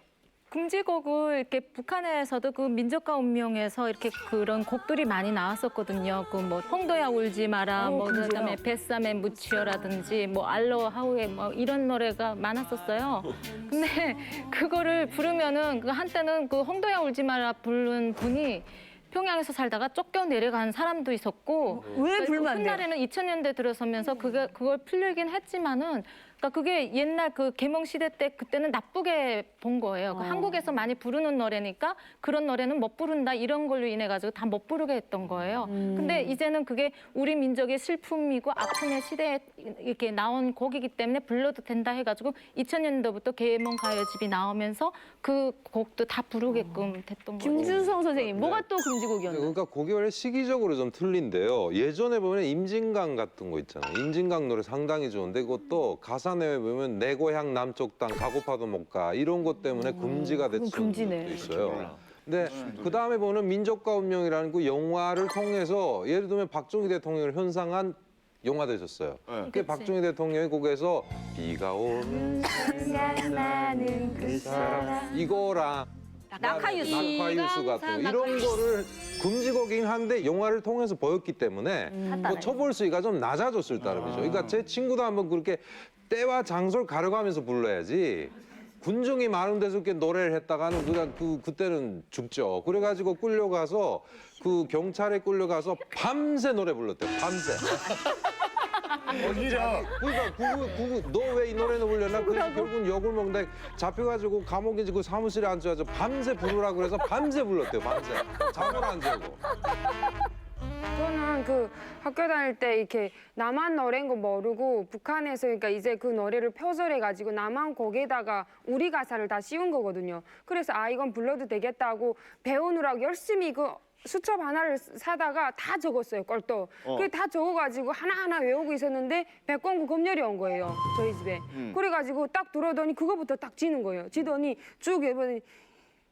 금지곡을 이렇게 북한에서도 그 민족과 운명에서 이렇게 그런 곡들이 많이 나왔었거든요. 그 뭐 홍도야 울지 마라, 뭐 그다음에 뱃삼에 묻히어라든지 뭐 알로하우에 뭐 이런 노래가 많았었어요. 근데 그거를 부르면은 그 한때는 그 홍도야 울지 마라 부른 분이 평양에서 살다가 쫓겨 내려간 사람도 있었고 왜 불면 안 돼요? 훗날에는 2000년대 들어서면서 그걸 풀리긴 했지만은 그러니까 그게 옛날 그 계몽 시대 때 그때는 나쁘게 본 거예요. 그 한국에서 많이 부르는 노래니까 그런 노래는 못 부른다 이런 걸로 인해 가지고 다 못 부르게 했던 거예요. 근데 이제는 그게 우리 민족의 슬픔이고 아픔의 시대에 이렇게 나온 곡이기 때문에 불러도 된다 해가지고 2000년도부터 계몽 가요집이 나오면서 그 곡도 다 부르게끔 됐던 거예요. 김준성 선생님, 뭐가 또 금지곡이었나요? 그러니까 곡이 원래 시기적으로 좀 틀린데요. 예전에 보면 임진강 같은 거 있잖아요. 임진강 노래 상당히 좋은데 그것도 가사 내에 보면 내 고향 남쪽 땅 가고파도 못 가 이런 것 때문에 금지가 됐던 것도 있어요. 근데 그 다음에 보는 민족과 운명이라는 그 영화를 통해서 예를 들면 박정희 대통령을 현상한 영화 되셨어요. 그 박정희 대통령의 곡에서 비가 오면 생각나는 그 사람 이거랑 낙하유수 같은 거, 이런 거를 금지곡이긴 한데 영화를 통해서 보였기 때문에 그 처벌 수위가 좀 낮아졌을 따름이죠. 그러니까 제 친구도 한번 그렇게 때와 장소를 가려가면서 불러야지 군중이 많은 데서 이렇게 노래를 했다가는 그냥 그때는 죽죠. 그래가지고 끌려가서 그 경찰에 끌려가서 밤새 노래 불렀대요. 밤새. 오히려. 그러니까 너 왜 이 노래는 불렸나? 그래서 결국은 욕을 먹는다. 잡혀가지고 감옥에 그 사무실에 앉아서 밤새 부르라고 그래서 밤새 불렀대요. 밤새. 잠을 안 자고. 저는 그 학교 다닐 때 이렇게 남한 노래인 거 모르고 북한에서 그러니까 이제 그 노래를 표절해 가지고 남한 곡에다가 우리 가사를 다 씌운 거거든요. 그래서 아 이건 불러도 되겠다고 배우느라고 열심히 그 수첩 하나를 사다가 다 적었어요. 꼴도. 그게 다 적어가지고 하나하나 외우고 있었는데 백광고 검열이 온 거예요. 저희 집에. 그래가지고 딱 들어더니 그거부터 딱 지는 거예요. 지더니 쭉 해보니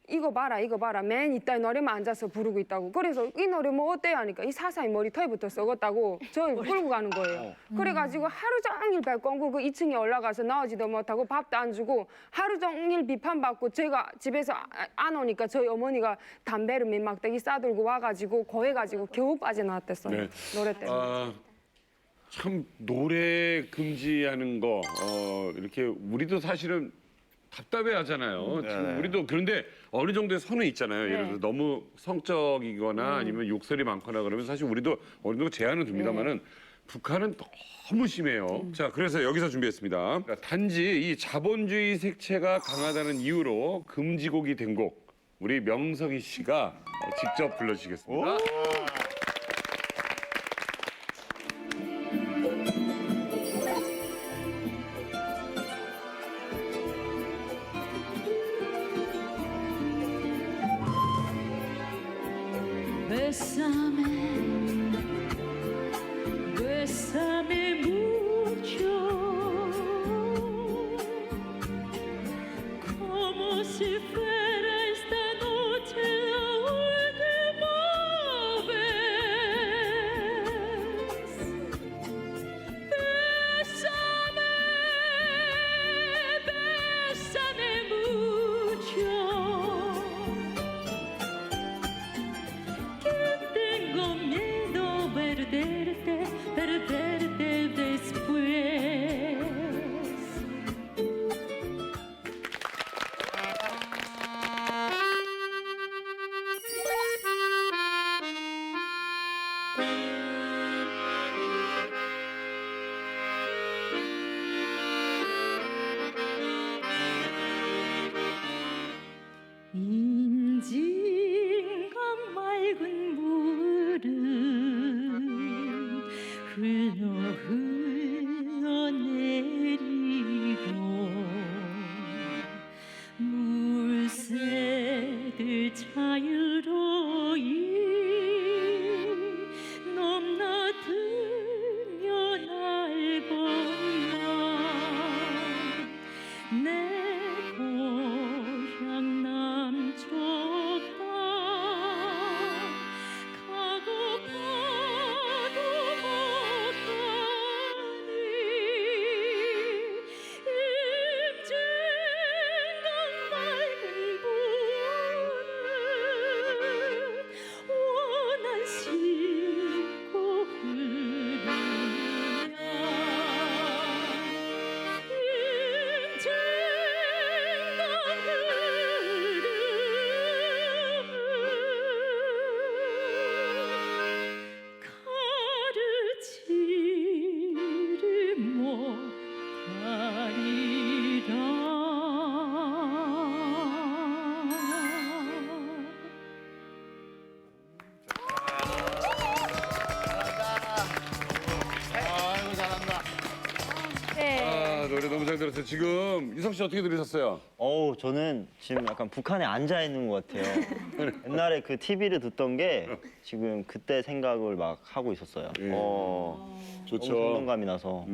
이거 봐라 맨 이따 노래만 앉아서 부르고 있다고. 그래서 이 노래 뭐 어때요 하니까 이 사사의 머리털부터 썩었다고 저 끌고 가는 거예요. 그래가지고 하루 종일 백광고 그 2층에 올라가서 나오지도 못하고 밥도 안 주고 하루 종일 비판받고 제가 집에서 안 오니까 저희 어머니가 담배를 몇 막대기 싸들고 와가지고 고해가지고 겨우 빠져나왔댔어요. 네. 노래 때문에. 참 노래 금지하는 거 이렇게 우리도 사실은 답답해 하잖아요. 지금 우리도 그런데 어느 정도의 선은 있잖아요. 예를 들어서 너무 성적이거나 아니면 욕설이 많거나 그러면 사실 우리도 어느 정도 제한은 둡니다만은 북한은 너무 심해요. 자, 그래서 여기서 준비했습니다. 그러니까 단지 이 자본주의 색채가 강하다는 이유로 금지곡이 된 곡 우리 명석이 씨가 직접 불러주시겠습니다. Bésame mucho, como si fuera esta noche la última vez. Bésame, bésame mucho. Tengo miedo perderte después. 인진강 맑은 물은 흘러내리고 물새들 자유로이 넘나들며 날건만 내 고향 남쪽아 가고파도 못가니 임진강 맑은 물은 원한싣고 흐르냐 가르치를 못하리라. 아이고 잘한다. 아, 노래 너무 잘 들었어요. 지금 유석 씨 어떻게 들으셨어요? 저는 지금 약간 북한에 앉아 있는 것 같아요. 옛날에 그 TV를 듣던 게 지금 그때 생각을 막 하고 있었어요. 좋죠. 너무 감동감이 나서.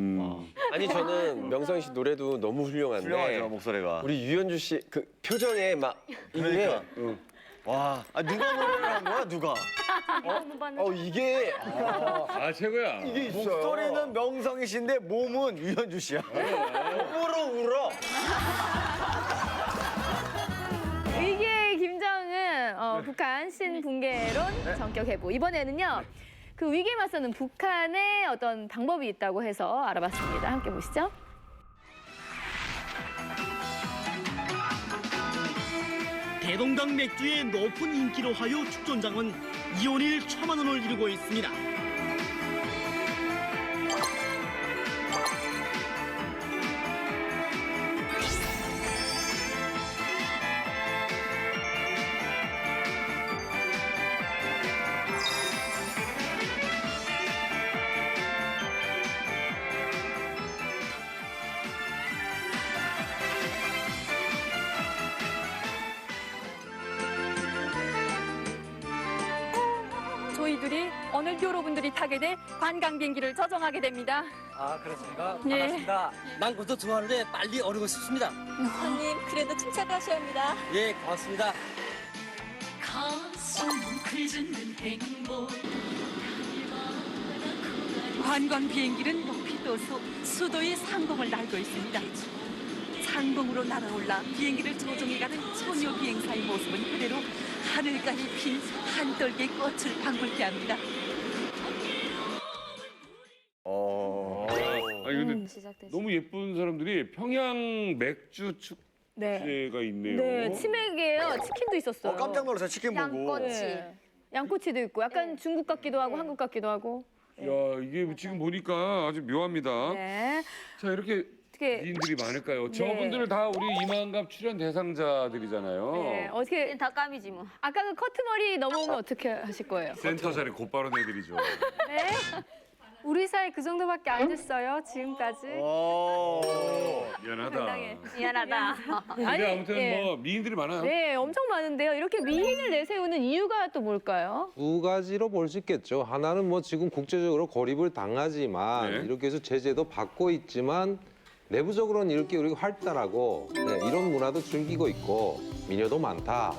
아니 저는 명성희 씨 노래도 너무 훌륭한데 훌륭하죠 목소리가. 우리 유현주 씨 그 표정에 막 그러니까. 이게 와, 누가 노래를 한 거야 누가? 이게 최고야. 이게 있어요. 목소리는 명성희 씨인데 몸은 유현주 씨야. 몸으로 울어. 위기의 김정은 북한 신붕괴론 전격 해부. 이번에는요. 그 위기에 맞서는 북한의 어떤 방법이 있다고 해서 알아봤습니다. 함께 보시죠. 대동강 맥주의 높은 인기로 하여 축전장은 이온일 천만 원을 이루고 있습니다. 저희들이 오늘 여러분들이 타게 될 관광 비행기를 조종하게 됩니다. 아, 그렇습니까? 예. 반갑습니다. 난 고도 좋아하는데 빨리 오르고 싶습니다. 손님, 그래도 침착하셔야 합니다. 예, 고맙습니다. 가슴 긁는 행복 관광 비행기는 높이 떠서 수도의 상공을 날고 있습니다. 상공으로 날아올라 비행기를 조종해가는 소녀 비행사의 모습은 그대로 하늘가에 핀 한 떨기의 꽃을 방불케 합니다. 아니 근데 너무 예쁜 사람들이 평양 맥주 축제가 있네요. 네, 치맥이에요. 치킨도 있었어요. 깜짝 놀랐어요, 치킨 보고. 양꼬치. 네. 양꼬치도 있고 약간 중국 같기도 하고 한국 같기도 하고. 야 이게 지금 보니까 아주 묘합니다. 네. 자 이렇게 미인들이 많을까요? 저분들 다 우리 이만갑 출연 대상자들이잖아요. 네, 어떻게 다 까미지 뭐. 아까 그 커트머리 넘어오면 어떻게 하실 거예요? 센터 자리 곧바로 내드리죠. 네. 우리 사이 그 정도밖에 안 됐어요, 지금까지. 미안하다. 미안하다. 근데 아무튼 예. 뭐 미인들이 많아요. 네, 엄청 많은데요. 이렇게 미인을 내세우는 이유가 또 뭘까요? 두 가지로 볼 수 있겠죠. 하나는 뭐 지금 국제적으로 고립을 당하지만 네. 이렇게 해서 제재도 받고 있지만 내부적으로는 이렇게 우리가 활달하고 이런 문화도 즐기고 있고 미녀도 많다.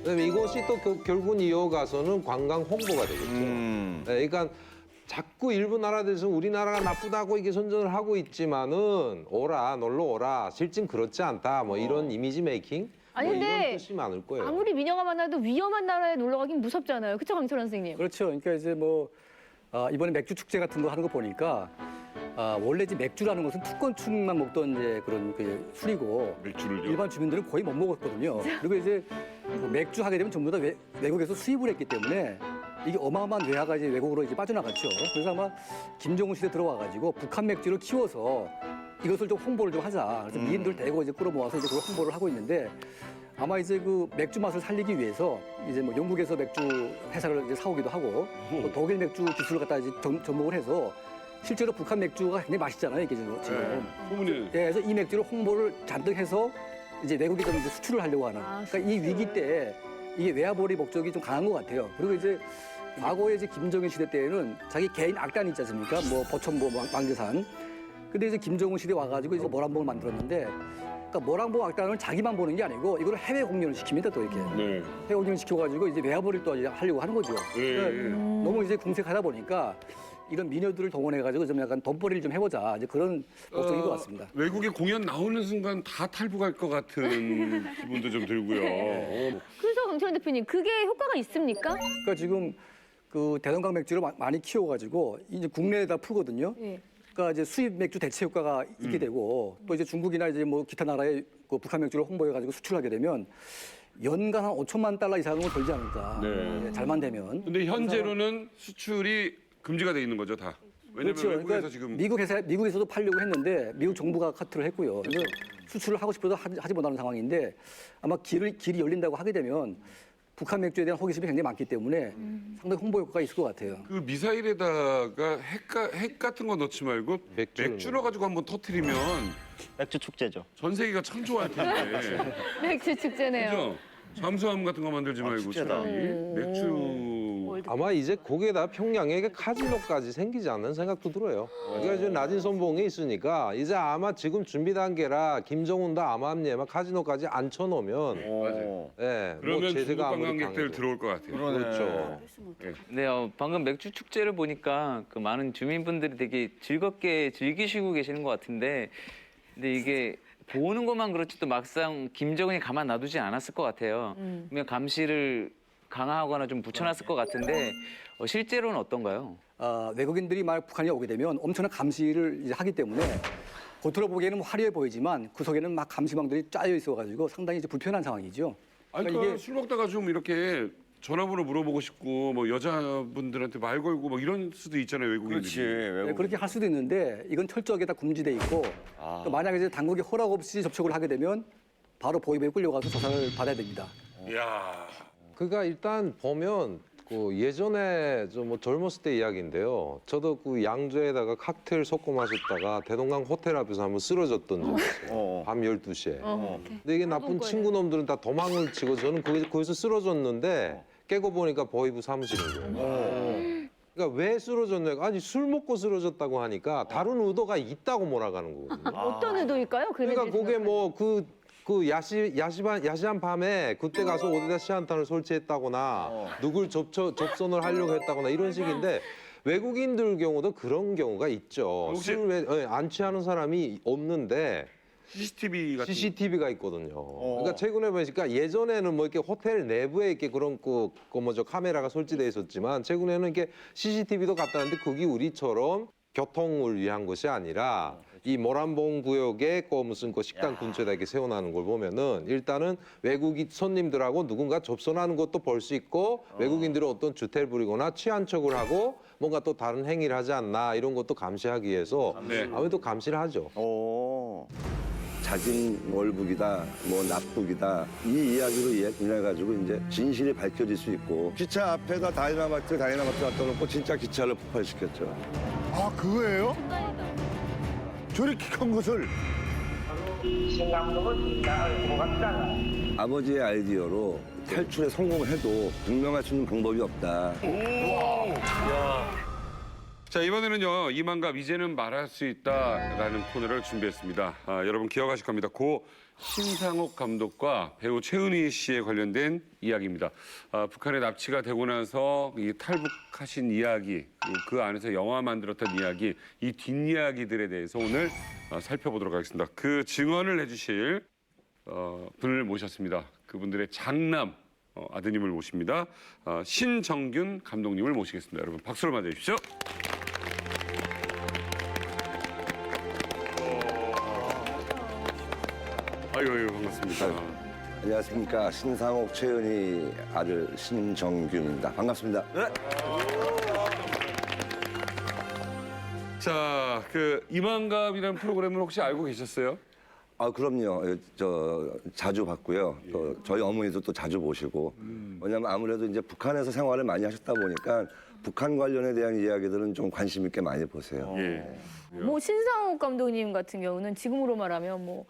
그다음에 이것이 또 결국은 이어가서는 관광 홍보가 되겠죠. 그러니까 자꾸 일부 나라들에서 우리나라가 나쁘다고 이게 선전을 하고 있지만은 오라 놀러 오라 실진 그렇지 않다 뭐 이런 이미지 메이킹 아니, 뭐 근데 이런 뜻이 많을 거예요. 아무리 미녀가 많아도 위험한 나라에 놀러 가긴 무섭잖아요. 그렇죠, 강철 선생님? 그렇죠. 그러니까 이제 뭐 이번에 맥주 축제 같은 거 하는 거 보니까 원래 이제 맥주라는 것은 특권층만 먹던 이제 그런 그 술이고 맥주를요? 일반 주민들은 거의 못 먹었거든요. 그리고 이제 그 맥주 하게 되면 전부 다 외국에서 수입을 했기 때문에 이게 어마어마한 외화가 이제 외국으로 이제 빠져나갔죠. 그래서 아마 김정은 시대 들어와가지고 북한 맥주를 키워서 이것을 좀 홍보를 좀 하자. 그래서 미인들 대거 이제 끌어모아서 이제 그걸 홍보를 하고 있는데 아마 이제 그 맥주 맛을 살리기 위해서 이제 뭐 영국에서 맥주 회사를 이제 사오기도 하고 또 독일 맥주 기술을 갖다 이제 접목을 해서 실제로 북한 맥주가 굉장히 맛있잖아요, 이게 지금. 소문이. 네, 그래서 이 맥주를 홍보를 잔뜩 해서 이제 외국에 좀 이제 수출을 하려고 하는. 그러니까 이 위기 때 이게 외화벌이 목적이 좀 강한 것 같아요. 그리고 이제 과거에 이제 김정일 시대 때에는 자기 개인 악단이 있지 않습니까? 뭐 보천보, 왕제산. 근데 이제 김정은 시대 와가지고 이제 모란봉을 만들었는데, 그러니까 모란봉 악단을 자기만 보는 게 아니고 이걸 해외 공연을 시킵니다, 또 이렇게. 네. 해외 공연을 시켜가지고 이제 외화벌이를 또 이제 하려고 하는 거죠. 그러니까 너무 이제 궁색하다 보니까 이런 미녀들을 동원해가지고 좀 약간 돈벌이를 좀 해보자. 이제 그런 목적인 것 같습니다. 외국에 공연 나오는 순간 다 탈북할 것 같은 기분도 좀 들고요. 그래서 강철 대표님, 그게 효과가 있습니까? 그러니까 지금 그 대동강 맥주를 많이 키워가지고 이제 국내에다 풀거든요. 네. 그러니까 이제 수입 맥주 대체 효과가 있게 되고 또 이제 중국이나 이제 뭐 기타 나라에 그 북한 맥주를 홍보해가지고 수출하게 되면 연간 한 5천만 달러 이상은 벌지 않을까. 네. 잘만 되면. 근데 현재로는 수출이 금지가 돼 있는 거죠, 다. 왜냐면 그렇죠. 외국에서 그러니까 지금 미국에서도 팔려고 했는데 미국 정부가 카트를 했고요. 그래서 수출을 하고 싶어도 하지 못하는 상황인데 아마 길이 열린다고 하게 되면 북한 맥주에 대한 호기심이 굉장히 많기 때문에 상당히 홍보 효과가 있을 것 같아요. 그 미사일에다가 핵 같은 거 넣지 말고 맥주를 가지고 한번 터트리면 맥주 축제죠. 전 세계가 참 좋아할 텐데. 맥주 축제네요. 그죠? 잠수함 같은 거 만들지 말고 축제다. 차라리 맥주. 아마 이제 거기에다 평양에 카지노까지 생기지 않는 생각도 들어요. 그러니까 이제 낮은 선봉에 있으니까 이제 아마 지금 준비 단계라 김정은도 암암리에 카지노까지 앉혀놓으면 예, 그러면 뭐 중국 제재가 아무리 관광객들 강해도. 들어올 것 같아요. 그렇죠. 네, 방금 맥주 축제를 보니까 그 많은 주민분들이 되게 즐겁게 즐기시고 계시는 것 같은데, 근데 이게 보는 것만 그렇지 또 막상 김정은이 가만 놔두지 않았을 것 같아요. 그러면 감시를 강화하거나 좀 붙여놨을 것 같은데 실제로는 어떤가요? 외국인들이 만약 북한에 오게 되면 엄청난 감시를 이제 하기 때문에 겉으로 보기에는 화려해 보이지만 그 속에는 막 감시망들이 짜여 있어가지고 상당히 이제 불편한 상황이죠. 아니 그러니까 술 먹다가 좀 이렇게 전화번호 물어보고 싶고 뭐 여자분들한테 말 걸고 뭐 이런 수도 있잖아요, 외국인들이. 네, 그렇게 할 수도 있는데 이건 철저하게 다 금지돼 있고 또 만약에 이제 당국이 허락 없이 접촉을 하게 되면 바로 보위부에 끌려가서 조사를 받아야 됩니다. 이야. 그러니까 일단 보면 그 예전에 저 뭐 젊었을 때 이야기인데요. 저도 그 양주에다가 칵테일 섞어 마셨다가 대동강 호텔 앞에서 한번 쓰러졌던 적이 있어요. 밤 12시에. 근데 이게 나쁜 친구 놈들은 다 도망을 치고 저는 거기서 쓰러졌는데 깨고 보니까 보이부 사무실인 거예요. 그러니까 왜 쓰러졌냐? 아니 술 먹고 쓰러졌다고 하니까 다른 의도가 있다고 몰아가는 거거든요. 어떤 의도일까요? 그러니까 그게 뭐 야시한 밤에 그때 가서 어디다 시한탄을 설치했다거나 누굴 접선을 하려고 했다거나 이런 식인데 외국인들 경우도 그런 경우가 있죠. 혹시- 술을 안 취하는 사람이 없는데 CCTV가 있거든요. 그러니까 최근에 보니까 예전에는 뭐 이렇게 호텔 내부에 이렇게 그런 뭐죠 카메라가 설치돼 있었지만 최근에는 이렇게 CCTV도 갖다 놨는데 그게 우리처럼 교통을 위한 것이 아니라 이 모란봉 구역에 무슨 식당 근처에다 이렇게 세워놓는 걸 보면은 일단은 외국인 손님들하고 누군가 접선하는 것도 볼 수 있고 외국인들이 어떤 주태를 부리거나 취한 척을 하고 뭔가 또 다른 행위를 하지 않나 이런 것도 감시하기 위해서 아무래도 감시를 하죠. 자진 월북이다, 뭐 납북이다 이 이야기로 인해 가지고 이제 진실이 밝혀질 수 있고 기차 앞에다 다이나마이트 갖다 놓고 진짜 기차를 폭발시켰죠. 아 그거예요? 저렇게 큰 것을 아버지의 아이디어로 탈출에 성공을 해도 증명할 수 있는 방법이 없다. 자, 이번에는요, 이만갑 이제는 말할 수 있다라는 코너를 준비했습니다. 여러분 기억하실 겁니다. 고 신상옥 감독과 배우 최은희 씨에 관련된 이야기입니다. 북한에 납치가 되고 나서 이 탈북하신 이야기, 그 안에서 영화 만들었던 이야기, 이 뒷이야기들에 대해서 오늘 살펴보도록 하겠습니다. 그 증언을 해주실 분을 모셨습니다. 그분들의 장남 아드님을 모십니다. 신정균 감독님을 모시겠습니다. 여러분 박수로 맞아주십시오. 아유 반갑습니다. 안녕하십니까. 신상옥 최은희 아들 신정균입니다. 반갑습니다. 자, 그 이만갑이라는 프로그램을 혹시 알고 계셨어요? 아 그럼요. 저 자주 봤고요. 또 저희 어머니도 또 자주 보시고. 왜냐면 아무래도 이제 북한에서 생활을 많이 하셨다 보니까 북한 관련에 대한 이야기들은 좀 관심 있게 많이 보세요. 뭐 신상옥 감독님 같은 경우는 지금으로 말하면 뭐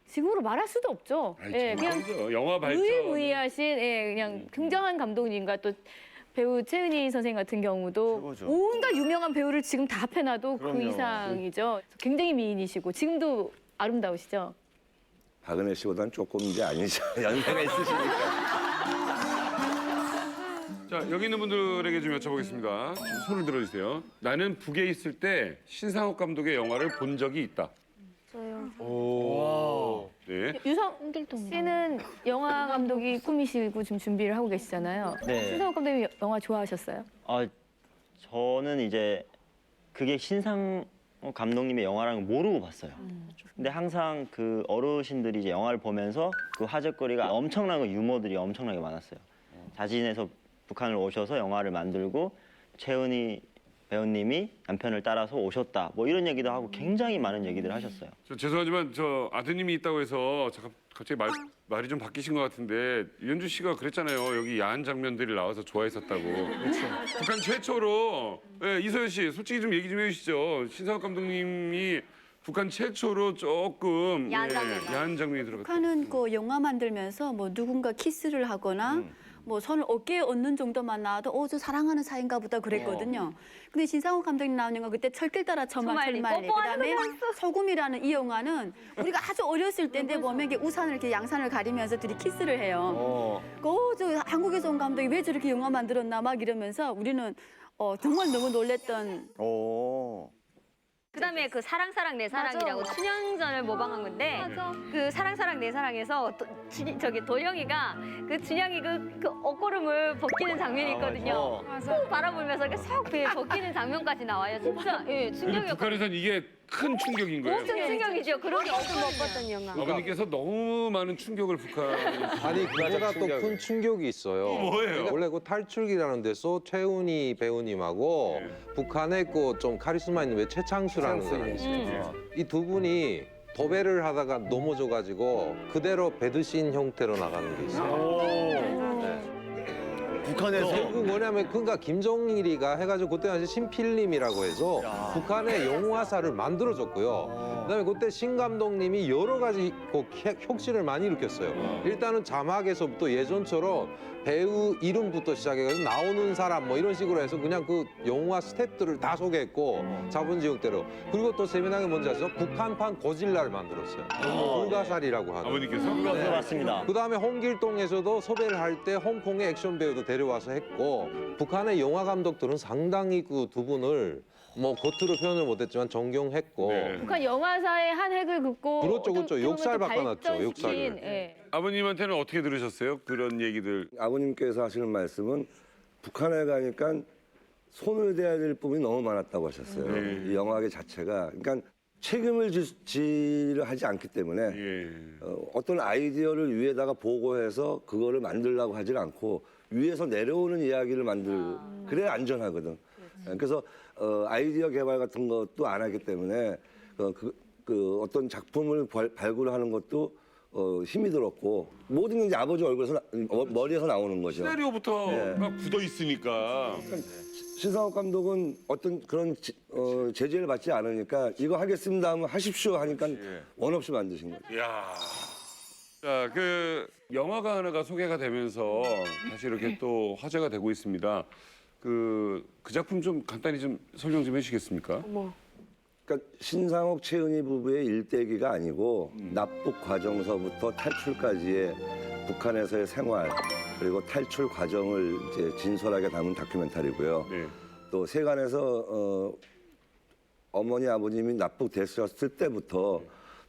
지금으로 말할 수도 없죠. 예, 그냥 영화 발전. 유일무이하신 그냥 굉장한 감독님과 또 배우 최은희 선생 같은 경우도 온갖 유명한 배우를 지금 다 합해놔도 그 이상이죠. 굉장히 미인이시고 지금도 아름다우시죠. 박은혜 씨보다는 조금 이제 아니죠. 연세가 있으시니까. 자, 여기 있는 분들에게 좀 여쭤보겠습니다. 좀 손을 들어주세요. 나는 북에 있을 때 신상옥 감독의 영화를 본 적이 있다. 저요. 네. 유성 씨는 영화 감독이 꿈이시고 지금 준비를 하고 계시잖아요. 네. 신상옥 감독님 영화 좋아하셨어요? 저는 이제 그게 신상옥 감독님의 영화라는 걸 모르고 봤어요. 근데 항상 그 어르신들이 이제 영화를 보면서 그 화제거리가 엄청난 유머들이 엄청나게 많았어요. 자진해서 북한을 오셔서 영화를 만들고 최은희 배우님이 남편을 따라서 오셨다. 뭐 이런 얘기도 하고 굉장히 많은 얘기들을 하셨어요. 저 죄송하지만 저 아드님이 있다고 해서 잠깐 갑자기 말이 좀 바뀌신 것 같은데 이현주 씨가 그랬잖아요. 여기 야한 장면들이 나와서 좋아했었다고. 북한 최초로 이서연 씨 솔직히 좀 얘기 좀 해주시죠. 신상옥 감독님이 북한 최초로 조금 야한 장면이 들어갔다. 북한은 그 영화 만들면서 뭐 누군가 키스를 하거나 뭐 손을 어깨에 얹는 정도만 나와도 저 사랑하는 사이인가 보다 그랬거든요. 근데 신상옥 감독님 나온 영화 그때 철길 따라 천만리 그다음에 소금이라는 이 영화는 우리가 아주 어렸을 때인데 보면 이게 우산을 이렇게 양산을 가리면서 둘이 키스를 해요. 저 한국에서 온 감독이 왜 저렇게 영화 만들었나 막 이러면서 우리는 정말 너무 놀랬던. 그다음에 그 사랑 내 사랑이라고 춘향전을 모방한 건데 그 사랑 내 사랑에서 도영이가 그 준영이 그 옷고름을 벗기는 장면이 있거든요. 푹 바라보면서 이렇게 쏙 벗기는 장면까지 나와요. 진짜 충격이었거든요. 북한에선 이게 큰 충격인 거예요. 엄청 충격이죠. 그런 게 어제 못 봤던 영화. 아버님께서 너무 많은 충격을 아니 그보다 또 큰 충격이 있어요. 뭐예요? 원래 그 탈출기라는 데서 최은희 배우님하고 북한의 그 좀 카리스마 있는 최창수라는 사람이 있어요. 이 두 분이 도배를 하다가 넘어져가지고 그대로 배드신 형태로 나가는 게 있어요. 북한에서? 결국 뭐냐면 그러니까 김정일이가 해가지고 그때 당시 신필름이라고 해서 북한의 영화사를 만들어줬고요. 그다음에 그때 신 감독님이 여러 가지 혁신을 많이 일으켰어요. 일단은 자막에서부터 예전처럼 배우 이름부터 시작해가지고 나오는 사람 뭐 이런 식으로 해서 그냥 그 영화 스태프들을 다 소개했고 자본지역대로. 그리고 또 세미나게 뭔지 아시죠? 북한판 고질라를 만들었어요. 불가사리라고 하는. 아버님께서? 네, 맞습니다. 그다음에 홍길동에서도 섭외를 할 때 홍콩의 액션 배우도 데려와서 했고 북한의 영화 감독들은 상당히 그 두 분을 뭐 겉으로 표현을 못했지만 존경했고 북한 영화사의 한 획을 긋고 그렇죠, 그렇죠. 어떤 욕살 그런 것도 바꿔놨죠, 발전시킨, 욕살을. 예. 아버님한테는 어떻게 들으셨어요? 그런 얘기들. 아버님께서 하시는 말씀은 북한에 가니까 손을 대야 될 부분이 너무 많았다고 하셨어요. 이 영화계 자체가. 그러니까 책임을 지를 하지 않기 때문에 어떤 아이디어를 위에다가 보고해서 그거를 만들려고 하질 않고 위에서 내려오는 이야기를 그래야 안전하거든. 그래서 아이디어 개발 같은 것도 안 하기 때문에 어떤 작품을 발굴하는 것도 힘이 들었고 모든 게 이제 아버지 얼굴에서 머리에서 나오는 거죠. 시나리오부터가 굳어 있으니까. 신상욱 감독은 어떤 그런 제재를 받지 않으니까 이거 하겠습니다 하면 하십시오 하니까 원 없이 만드신 거죠. 이야. 자, 그 영화가 하나가 소개가 되면서 다시 이렇게 또 화제가 되고 있습니다. 그 작품 좀 간단히 좀 설명 좀 해주시겠습니까? 그러니까 신상욱 최은희 부부의 일대기가 아니고 납북 과정서부터 탈출까지의 북한에서의 생활 그리고 탈출 과정을 이제 진솔하게 담은 다큐멘터리고요. 또 세간에서 어머니 아버님이 납북되셨을 때부터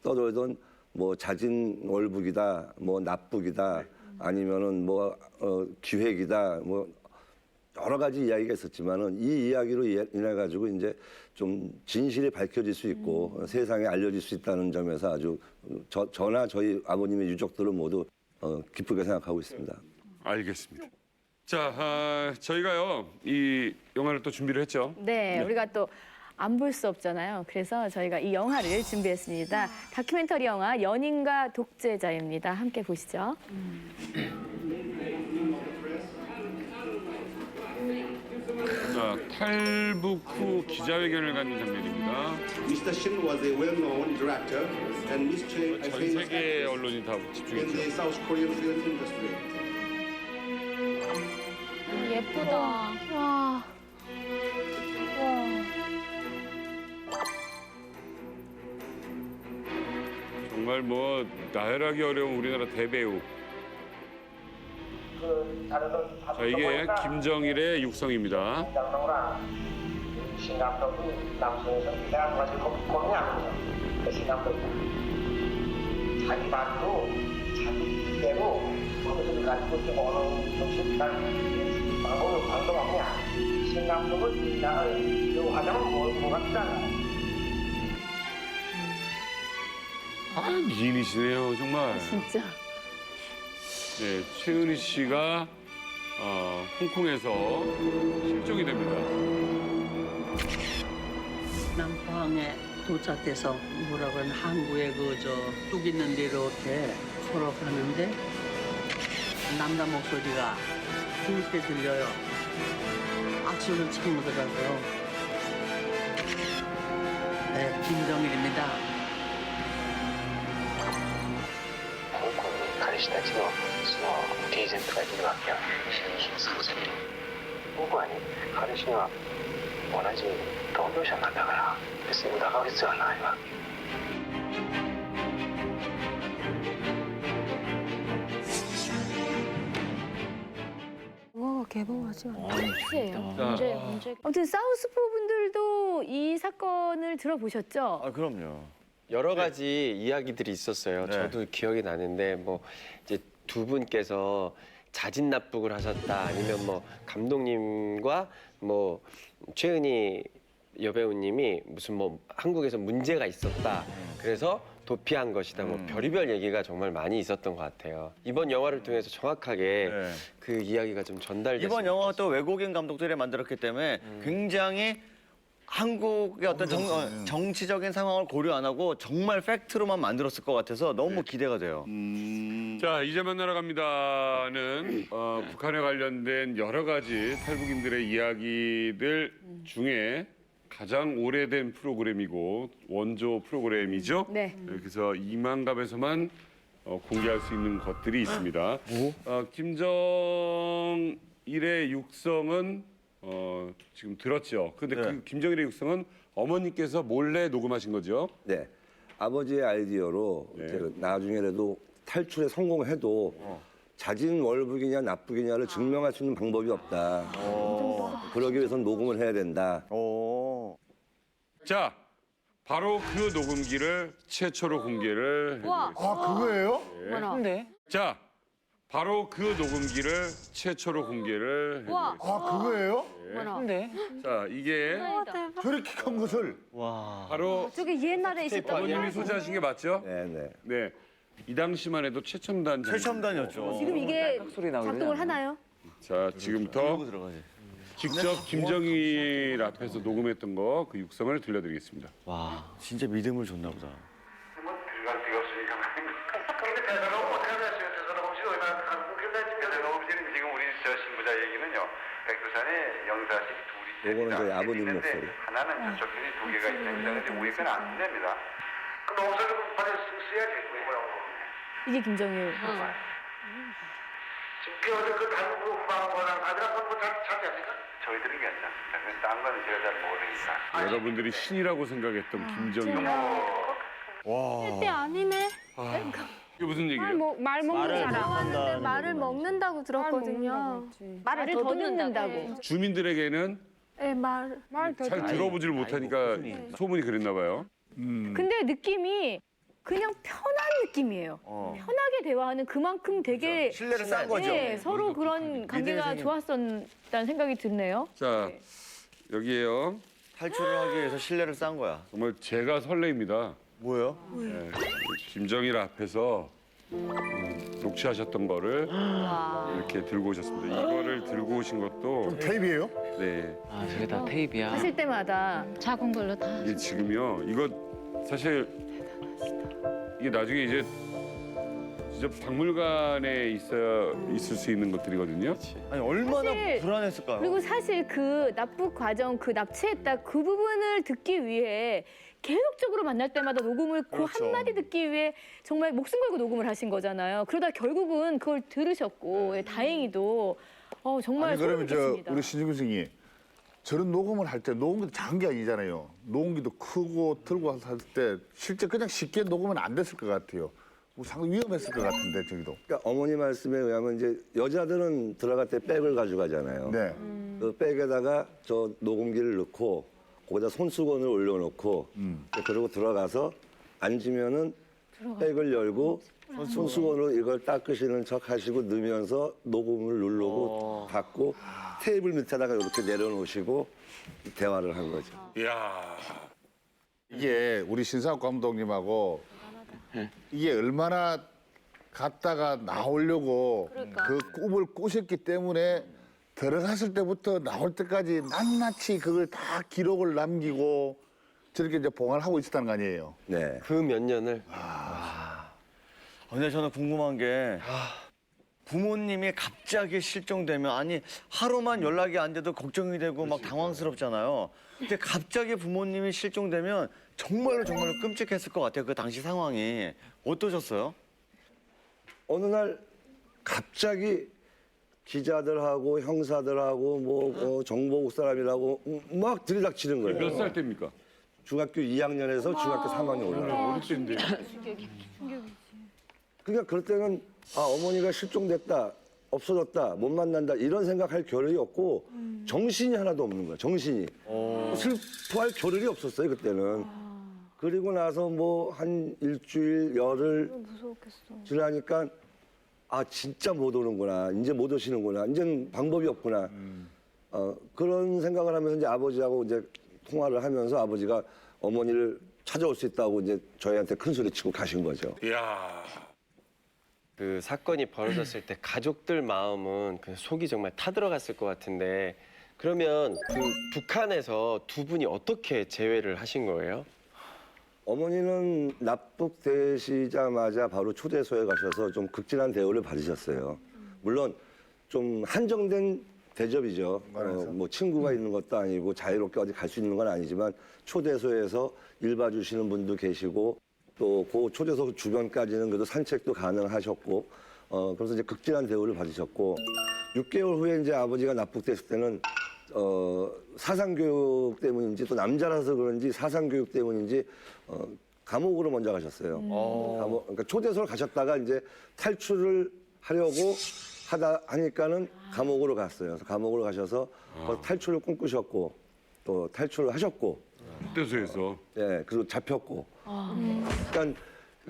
떠돌던 뭐 자진 월북이다, 뭐 납북이다, 아니면은 뭐 기획이다, 뭐 여러 가지 이야기가 있었지만은 이 이야기로 인해 가지고 이제 좀 진실이 밝혀질 수 있고 세상에 알려질 수 있다는 점에서 아주 저나 저희 아버님의 유족들은 모두 기쁘게 생각하고 있습니다. 알겠습니다. 자, 저희가요 이 영화를 또 준비를 했죠. 네, 우리가 또 안 볼 수 없잖아요. 그래서 저희가 이 영화를 준비했습니다. 다큐멘터리 영화 연인과 독재자입니다. 함께 보시죠. 자, 탈북 후 기자회견을 갖는 장면입니다. Mr. Shin was a well-known director, and Miss Choi a 전 famous 세계 언론이 다 in 집중했죠. the South Korean film industry. 예쁘다. 와. 정말 뭐 나열하기 어려운 우리나라 대배우. 자, 이게 김정일의 육성입니다. 신감독이 남성에서 내가 가지고 고민하면서 그 신감독이다. 자기 말로 자기 뜻대로 그것을 가지고 좀 어느 정신 방법을 없냐. 신감독은 나를 요하자면 뭐 같다. 아, 미인이시네요, 정말. 진짜. 네, 최은희 씨가 홍콩에서 실종이 됩니다. 남포항에 도착해서 뭐라고 하나 항구에 뚝 있는 데로 이렇게 걸어가는데 남자 목소리가 굵게 들려요. 악수를 청하더라고요. 네, 김정일입니다. 彼氏たちのそのリーゼントがいるわけよ。僕はね、彼氏は同じ同業者なんだから別に疑う必要はないわ。 영화가 개봉하지 문제예요. 문제. 아무튼 사우스포 분들도 이 사건을 들어보셨죠? 아, 그럼요. 여러 가지 이야기들이 있었어요. 저도 기억이 나는데 뭐 이제 두 분께서 자진 납북을 하셨다 아니면 뭐 감독님과 뭐 최은희 여배우님이 무슨 뭐 한국에서 문제가 있었다. 그래서 도피한 것이다. 뭐 별의별 얘기가 정말 많이 있었던 것 같아요. 이번 영화를 통해서 정확하게 그 이야기가 좀 전달됐어요. 이번 영화가 또 외국인 감독들이 만들었기 때문에 굉장히 한국의 어떤 정치적인 상황을 고려 안 하고 정말 팩트로만 만들었을 것 같아서 너무 기대가 돼요. 자, 이제 만나러 갑니다는 북한에 관련된 여러 가지 탈북인들의 이야기들 중에 가장 오래된 프로그램이고 원조 프로그램이죠. 네. 그래서 이만갑에서만 공개할 수 있는 것들이 있습니다. 김정일의 육성은 지금 들었죠. 근데 그 김정일의 육성은 어머니께서 몰래 녹음하신 거죠? 네. 아버지의 아이디어로 제가 나중에라도 탈출에 성공해도 자진 월북이냐 납북이냐를 증명할 수 있는 방법이 없다. 그러기 위해서는 녹음을 해야 된다. 자, 바로 그 녹음기를 최초로 공개를 우와. 해드리겠습니다. 아, 그거예요? 어머나. 자, 바로 그 녹음기를 최초로 공개를 우와. 해드리겠습니다. 아, 그거예요? 어머나. 자, 이게 저렇게 큰 것을. 바로 저게 옛날에 있었던 어머님이 소지하신 게 맞죠? 네네. 네. 이 당시만 해도 최첨단 최첨단이었죠. 지금 이게 소리 나오지 작동을 하나요? 자, 지금부터 직접 김정일 앞에서 녹음했던 거 그 육성을 들려드리겠습니다. 와, 진짜 믿음을 줬나 보다. 지금 우리 저 신부자 얘기는요. 백두산에 영사식 둘이 요거는 저희 아버님 목소리. 하나는 저쪽 편이 두 개가 있는 근데 우리 건 안 됩니다. 그 농사를 받아 써야지 뭐라고. 이게 김정일. 지금 그 어제 그 다른 그 후방거랑 다들 한번 찾지 않습니까? 저희들은 괜찮습니다. 근데 딴 거는 제가 잘 모르니까. 여러분들이 신이라고 생각했던 김정일. 와. 때 아니네. 이게 무슨 얘기예요? 말 먹는 사람. 좋아하는데 말을 먹는다고 들었거든요. 말을 더 듣는다고. 주민들에게는 네, 말. 잘 들어보질 못하니까 소문이 그랬나 봐요. 근데 느낌이 그냥 편한 느낌이에요. 편하게 대화하는 그만큼 되게 신뢰를 쌓은 거죠. 네, 서로 그런 관계가 좋았었다는 생각이 드네요. 자, 여기에요. 탈출을 하기 위해서 신뢰를 쌓은 거야. 정말 제가 설레입니다. 뭐예요? 네, 김정일 앞에서 녹취하셨던 거를 이렇게 들고 오셨습니다. 이거를 들고 오신 것도 테이프예요? 네. 아, 저게 다 테이프야. 하실 때마다 작은 걸로 다. 이게 지금요. 이거 사실 이게 나중에 이제 진짜 박물관에 있을 수 있는 것들이거든요. 아니 얼마나 사실- 불안했을까요? 그리고 사실 그 납북 과정, 그 납치했다 그 부분을 듣기 위해 계속적으로 만날 때마다 녹음을 그 그렇죠. 한마디 듣기 위해 정말 목숨 걸고 녹음을 하신 거잖아요. 그러다 결국은 그걸 들으셨고 예, 다행히도 정말 아니, 그러면 소름이 돋습니다. 우리 신중근 선생님 저런 녹음을 할 때 녹음기도 작은 게 아니잖아요. 녹음기도 크고 들고 와서 할 때 실제 그냥 쉽게 녹으면 안 됐을 것 같아요. 뭐 상당히 위험했을 것 같은데 저기도. 그러니까 어머니 말씀에 의하면 이제 여자들은 들어갈 때 백을 가져가잖아요. 네. 그 백에다가 저 녹음기를 넣고 거기다 손수건을 올려놓고 그리고 들어가서 앉으면은 백을 열고 손수건으로 이걸 닦으시는 척 하시고 넣으면서 녹음을 누르고 닫고 테이블 밑에다가 이렇게 내려놓으시고 대화를 한 거죠. 이야. 이게 우리 신상욱 감독님하고 이게 얼마나 갔다가 나오려고 그 꿈을 꾸셨기 때문에 들어갔을 때부터 나올 때까지 낱낱이 그걸 다 기록을 남기고 저렇게 이제 보관하고 있었다는 거 아니에요. 네. 그 몇 년을 근데 저는 궁금한 게 부모님이 갑자기 실종되면 아니 하루만 연락이 안 돼도 걱정이 되고 막 당황스럽잖아요. 근데 갑자기 부모님이 실종되면 정말로 끔찍했을 것 같아요. 그 당시 상황이 어떠셨어요? 어느 날 갑자기 기자들하고 형사들하고 뭐 정보국 사람이라고 막 들이닥치는 거예요. 몇 살 때입니까? 중학교 2학년에서 중학교 3학년 올라가요. 어릴 때인데. 그러니까 그럴 때는 어머니가 실종됐다, 없어졌다, 못 만난다 이런 생각할 겨를이 없고 정신이 하나도 없는 거야. 정신이. 슬퍼할 겨를이 없었어요 그때는. 그리고 나서 뭐 한 일주일, 열흘 지나니까 진짜 못 오는구나. 이제 못 오시는구나. 이제는 방법이 없구나. 그런 생각을 하면서 이제 아버지하고 이제 통화를 하면서 아버지가 어머니를 찾아올 수 있다고 이제 저희한테 큰 소리 치고 가신 거죠. 이야. 그 사건이 벌어졌을 때 가족들 마음은 그냥 속이 정말 타들어갔을 것 같은데 그러면 그 북한에서 두 분이 어떻게 재회를 하신 거예요? 어머니는 납북되시자마자 바로 초대소에 가셔서 좀 극진한 대우를 받으셨어요. 물론 좀 한정된 대접이죠. 뭐 친구가 있는 것도 아니고 자유롭게 어디 갈 수 있는 건 아니지만 초대소에서 일 봐주시는 분도 계시고 또 그 초대소 주변까지는 그래도 산책도 가능하셨고 그래서 이제 극진한 대우를 받으셨고 6개월 후에 이제 아버지가 납북됐을 때는 사상교육 때문인지 또 남자라서 그런지 사상교육 때문인지 감옥으로 먼저 가셨어요. 그러니까 초대소를 가셨다가 이제 탈출을 하려고 하니까는 감옥으로 갔어요. 그래서 감옥으로 가셔서 탈출을 꿈꾸셨고 또 탈출을 하셨고. 초대소에서. 예, 그리고 잡혔고. 그러니까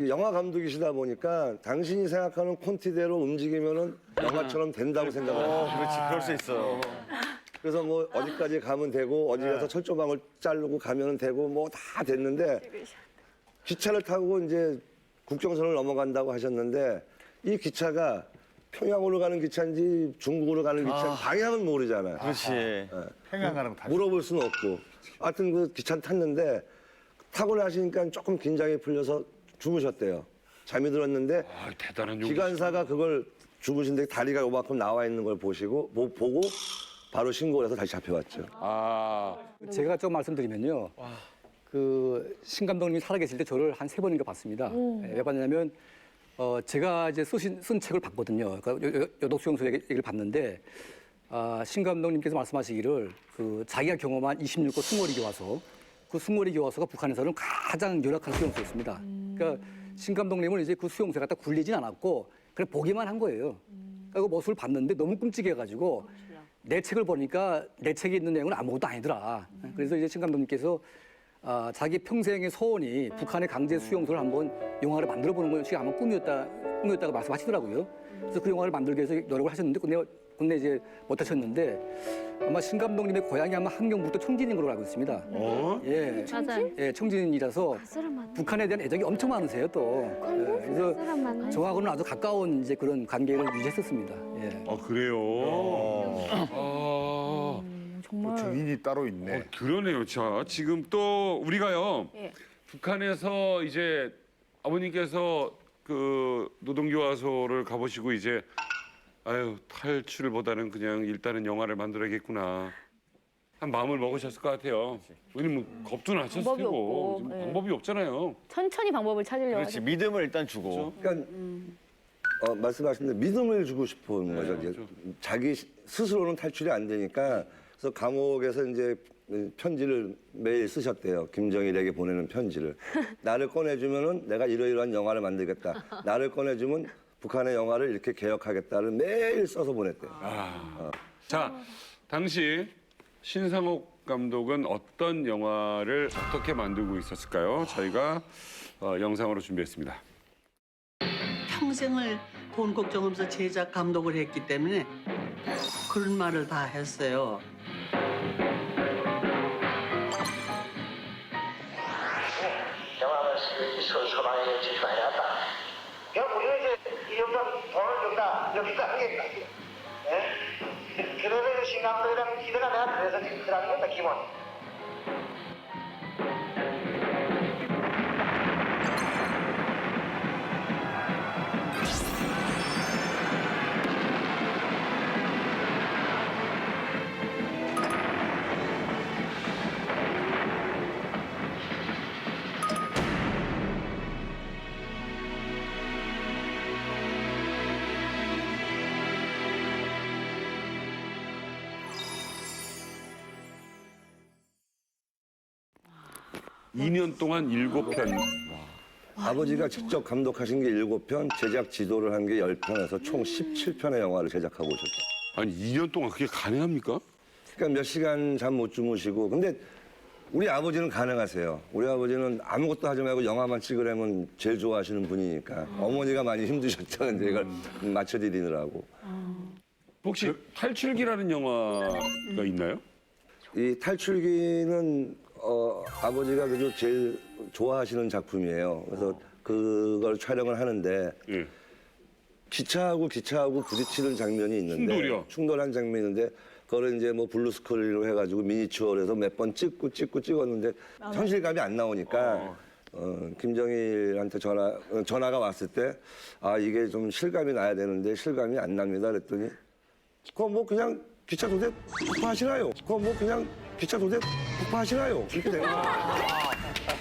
영화 감독이시다 보니까 당신이 생각하는 콘티대로 움직이면은 영화처럼 된다고 생각해요. 그렇지, 그럴 수 있어요. 그래서 뭐 어디까지 가면 되고 어디 가서 철조망을 자르고 가면 되고 뭐 다 됐는데 기차를 타고 이제 국경선을 넘어간다고 하셨는데 이 기차가 평양으로 가는 기차인지 중국으로 가는 기차인지 방향은 모르잖아요. 그렇지. 평양 가는 거 다 물어볼 수는 없고. 하여튼 그 기차를 탔는데 타고 나시니까 조금 긴장이 풀려서 주무셨대요. 잠이 들었는데 대단한 기관사가 그걸 주무신데 다리가 요만큼 나와 있는 걸 보고 바로 신고를 해서 다시 잡혀왔죠. 제가 좀 말씀드리면요. 그 신 감독님이 살아계실 때 저를 한 3번인가 봤습니다. 왜 봤냐면 제가 이제 쓴 책을 봤거든요. 그러니까 여독수용소 얘기를 봤는데 신 감독님께서 말씀하시기를 그 자기가 경험한 26호 숭어리 교화소 그 숭어리 교화소가 북한에서는 가장 열악한 수용소였습니다. 그러니까 신 감독님은 이제 그 수용소에 갖다 굴리진 않았고 그냥 보기만 한 거예요. 그러니까 그 모습을 봤는데 너무 끔찍해가지고 내 책을 보니까 내 책에 있는 내용은 아무것도 아니더라. 그래서 이제 신 감독님께서 자기 평생의 소원이 북한의 강제 수용소를 한번 영화를 만들어보는 것이 아마 꿈이었다고 말씀하시더라고요. 그래서 그 영화를 만들기 위해서 노력을 하셨는데 근데 이제 못하셨는데 아마 신 감독님의 고향이 아마 함경북도 청진인 걸로 알고 있습니다. 예, 맞아요. 예, 청진이라서 북한에 대한 애정이 엄청 많으세요 또. 예, 그래서 저하고는 아주 가까운 이제 그런 관계를 유지했었습니다. 예. 그래요. 정말 증인이 따로 있네. 그러네요. 자, 지금 또 우리가요. 북한에서 이제 아버님께서 그 노동교화소를 가보시고 이제 탈출보다는 그냥 일단은 영화를 만들어야겠구나. 한 마음을 먹으셨을 것 같아요. 왜냐면 겁도 나셨을 방법이 테고 없고, 지금 네. 방법이 없잖아요. 천천히 방법을 찾으려고 그렇지, 하죠. 믿음을 일단 주고. 그러니까 말씀하신 대로 믿음을 주고 싶은 거죠. 이제 자기 스스로는 탈출이 안 되니까 그래서 감옥에서 이제 편지를 매일 쓰셨대요. 김정일에게 보내는 편지를. 나를 꺼내주면은 내가 이러이러한 영화를 만들겠다. 나를 꺼내주면 북한의 영화를 이렇게 개혁하겠다를 매일 써서 보냈대요. 자, 당시 신상옥 감독은 어떤 영화를 어떻게 만들고 있었을까요? 저희가 영상으로 준비했습니다. 평생을 돈 걱정하면서 제작 감독을 했기 때문에 그런 말을 다 했어요. 영화를 서방에 지시가 해놨다. 그냥 우리는 이제 이 영상 돈을 여기다 하겠다. 예? 그래서 신감독이랑 기대가 내가 그래서 그런 거다 기본. 이 년 동안 7편. 아버지가 직접 감독하신 게 7편, 제작 지도를 한 게 10편에서 총 17편의 영화를 제작하고 오셨죠. 아니 2년 동안 그게 가능합니까? 그러니까 몇 시간 잠 못 주무시고. 근데 우리 아버지는 가능하세요. 우리 아버지는 아무것도 하지 말고 영화만 찍으려면 제일 좋아하시는 분이니까. 어머니가 많이 힘드셨죠. 이제 이걸 맞춰드리느라고. 혹시 탈출기라는 영화가 있나요? 이 탈출기는 아버지가 그래도 제일 좋아하시는 작품이에요. 그래서 그걸 촬영을 하는데 기차하고 부딪히는 장면이 있는데 충돌이요? 충돌한 장면이 있는데 그거를 이제 뭐 블루스크린으로 해가지고 미니처어에서 몇 번 찍었는데 현실감이 안 나오니까 김정일한테 전화가 왔을 때 이게 좀 실감이 나야 되는데 실감이 안 납니다. 그랬더니 그거 뭐 그냥 기차 도대 폭파하시나요? 그거 뭐 그냥 기차 도대 폭파하시나요? 이렇게 되는 거예요.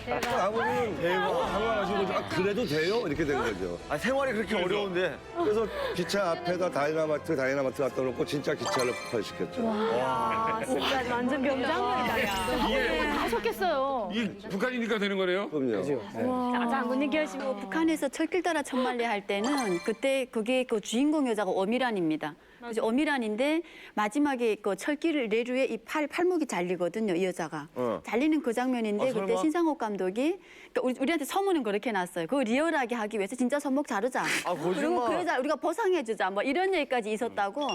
아버지는 당황하신 거죠. 아, 그래도 돼요? 이렇게 된 거죠. 아, 생활이 그렇게 어려운데. 그래서 기차 앞에다 다이나마이트 갖다 놓고 진짜 기차를 폭발시켰죠. 와, 진짜 완전 명장면이다. 야. 하셨겠어요. 이게 북한이니까 되는 거네요? 그럼요. 자, 장군님 결심. 북한에서 철길 따라 천말리 할 때는 그때 그게 그 주인공 여자가 어미란입니다. 그래서 어미란인데 마지막에 그 철길 내류에 이 팔목이 잘리거든요, 이 여자가. 잘리는 그 장면인데 그때 설마? 신상옥 감독이 그러니까 우리한테 서문은 그렇게 놨어요. 그거 리얼하게 하기 위해서 진짜 손목 자르자. 아, 거짓말. 그리고 그 여자 우리가 보상해주자. 뭐 이런 얘기까지 있었다고.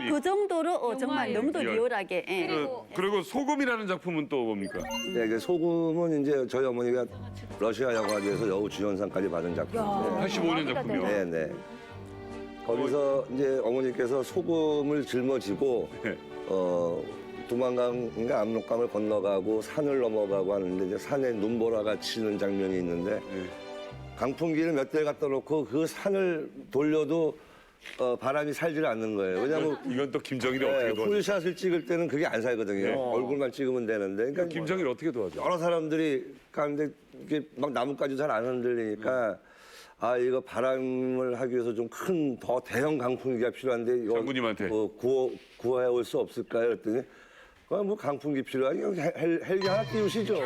그 정도로 정말 너무도 리얼하게. 예. 그리고 소금이라는 작품은 또 뭡니까? 네, 이제 소금은 이제 저희 어머니가 러시아 영화제에서 여우 주연상까지 받은 작품인데. 85년 작품이요? 네, 네. 거기서 이제 어머니께서 소금을 짊어지고 두만강인가 압록강을 건너가고 산을 넘어가고 하는데 이제 산에 눈보라가 치는 장면이 있는데 강풍기를 몇 대 갖다 놓고 그 산을 돌려도 바람이 살질 않는 거예요. 왜냐하면 이건 또 김정일이 어떻게 도와줘? 풀샷을 찍을 때는 그게 안 살거든요. 얼굴만 찍으면 되는데. 그러니까 김정일 어떻게 도와줘? 여러 사람들이 가는데 이게 막 나뭇가지 잘 안 흔들리니까 아 이거 바람을 하기 위해서 좀 큰 더 대형 강풍기가 필요한데 이거 장군님한테. 구해 올 수 없을까요? 그랬더니 뭐 강풍기 필요하니 헬기 하나 띄우시죠.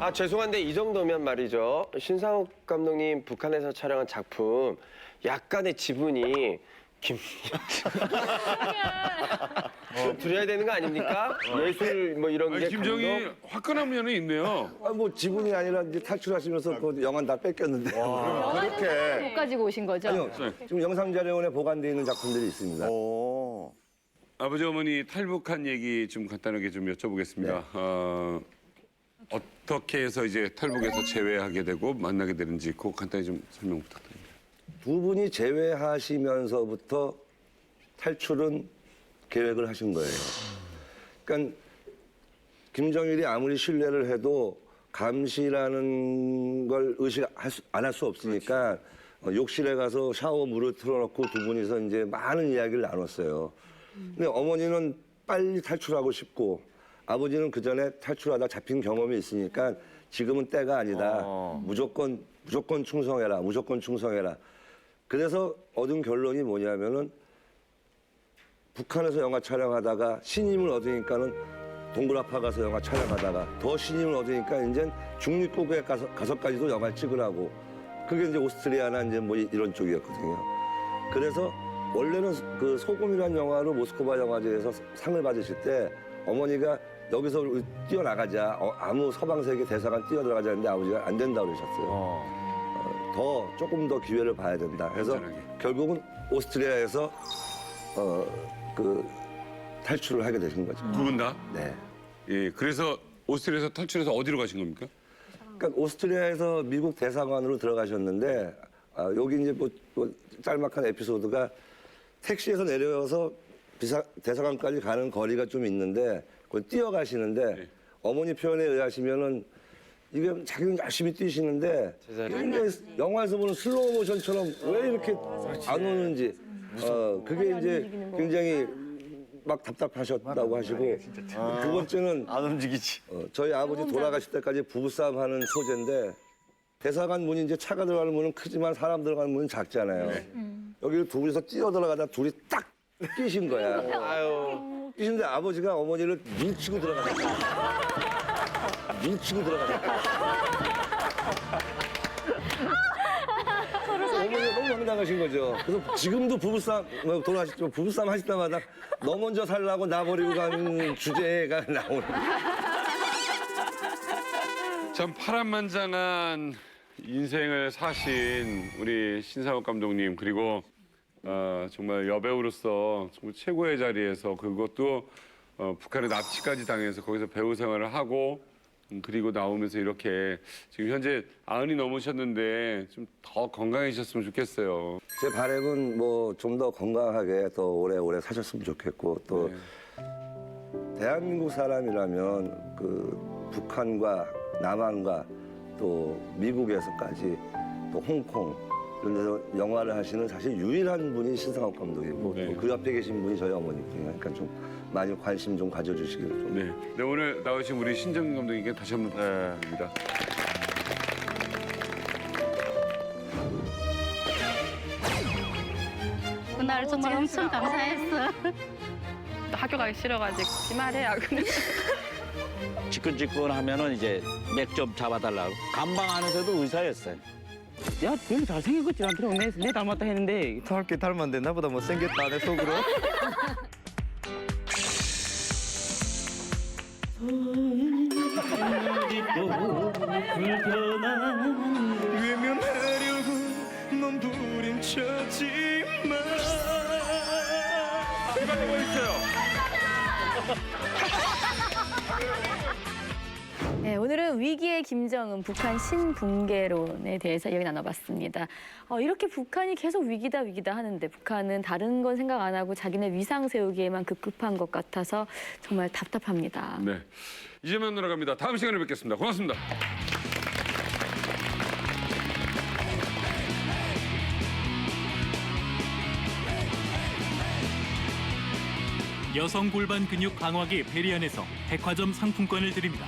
아 죄송한데 이 정도면 말이죠. 신상욱 감독님 북한에서 촬영한 작품 약간의 지분이 드려야 되는 거 아닙니까? 예술 뭐 이런 게 김정희 화끈한 면이 있네요. 아, 뭐 지분이 아니라 이제 탈출하시면서 그 영화 다 뺏겼는데. 그렇게. 못 가지고 오신 거죠? 아니요. 지금 영상자료원에 보관되어 있는 작품들이 있습니다. 아버지 어머니 탈북한 얘기 좀 간단하게 좀 여쭤보겠습니다. 어떻게 해서 이제 탈북에서 재회하게 되고 만나게 되는지 그거 간단히 좀 설명 부탁드립니다. 두 분이 재회하시면서부터 탈출은 계획을 하신 거예요. 그러니까 김정일이 아무리 신뢰를 해도 감시라는 걸 의식 안 할 수 없으니까 욕실에 가서 샤워 물을 틀어놓고 두 분이서 이제 많은 이야기를 나눴어요. 근데 어머니는 빨리 탈출하고 싶고 아버지는 그 전에 탈출하다 잡힌 경험이 있으니까 지금은 때가 아니다. 무조건 충성해라. 무조건 충성해라. 그래서 얻은 결론이 뭐냐면은 북한에서 영화 촬영하다가 신임을 얻으니까는 동굴아파 가서 영화 촬영하다가 더 신임을 얻으니까 이제 중립국에 가서까지도 영화를 찍으라고. 그게 이제 오스트리아나 이제 뭐 이런 쪽이었거든요. 그래서 원래는 그 소금이라는 영화로 모스크바 영화제에서 상을 받으실 때 어머니가 여기서 우리 뛰어나가자. 아무 서방 세계 대사관 뛰어들어가자 했는데 아버지가 안 된다고 그러셨어요. 조금 더 기회를 봐야 된다. 그래서 결국은 오스트리아에서 그 탈출을 하게 되신 거죠. 두 분 다? 네. 예, 그래서 오스트리아에서 탈출해서 어디로 가신 겁니까? 그러니까 오스트리아에서 미국 대사관으로 들어가셨는데 여기 이제 뭐 짤막한 에피소드가 택시에서 내려서 대사관까지 가는 거리가 좀 있는데 그걸 뛰어가시는데 어머니 표현에 의하시면은 이게 자기는 열심히 뛰시는데 굉장히 영화에서 보는 슬로우 모션처럼 왜 이렇게 안 오는지 그게 이제 굉장히 막 답답하셨다고 하시고 두 번째는 안 움직이지. 저희 아버지 돌아가실 때까지 부부싸움 하는 소재인데 대사관 문이 이제 차가 들어가는 문은 크지만 사람 들어가는 문은 작잖아요. 여기를 두 분이서 뛰어들어가다 둘이 딱 끼신 거야. 끼신데 아버지가 어머니를 밀치고 들어가셨어요. 밀치고 들어가셨어요. 어머니가 너무 황당하신 거죠. 그래서 지금도 부부싸움, 돌아가셨지만 부부싸움 하실 때마다 너 먼저 살라고 나 버리고 가는 주제가 나오는. 참 파란만장한 인생을 사신 우리 신상욱 감독님 그리고 정말 여배우로서 정말 최고의 자리에서 그것도 북한의 납치까지 당해서 거기서 배우 생활을 하고 그리고 나오면서 이렇게 지금 현재 90이 넘으셨는데 좀 더 건강해지셨으면 좋겠어요. 제 바람은 뭐 좀 더 건강하게 더 오래오래 사셨으면 좋겠고 또 대한민국 사람이라면 그 북한과 남한과 또 미국에서까지 또 홍콩 이런 데서 영화를 하시는 사실 유일한 분이 신상옥 감독이고 네. 또 그 옆에 계신 분이 저희 어머니고요. 그러니까 좀 많이 관심 좀 가져주시기를 좀. 네. 네, 오늘 나오신 우리 신정 감독님께 다시 한번 부탁드립니다. 그날 정말 엄청 감사했어. 학교 가기 싫어가지고 기말해야 근데 지끈지끈하면은 이제 맥 좀 잡아달라고. 감방 안에서도 의사였어요. 야, 별로 잘생긴 것지 않더라고. 내 닮았다 했는데. 저렇게 닮았는데 나보다 못생겼다 내 속으로. 외면하려고 몸부림쳤지만 기다리고 있어요. 네, 오늘은 위기의 김정은 북한 신붕괴론에 대해서 이야기 나눠봤습니다. 이렇게 북한이 계속 위기다 하는데 북한은 다른 건 생각 안 하고 자기네 위상 세우기에만 급급한 것 같아서 정말 답답합니다. 네. 이제만 돌아갑니다. 다음 시간에 뵙겠습니다. 고맙습니다. 여성 골반 근육 강화기 베리안에서 백화점 상품권을 드립니다.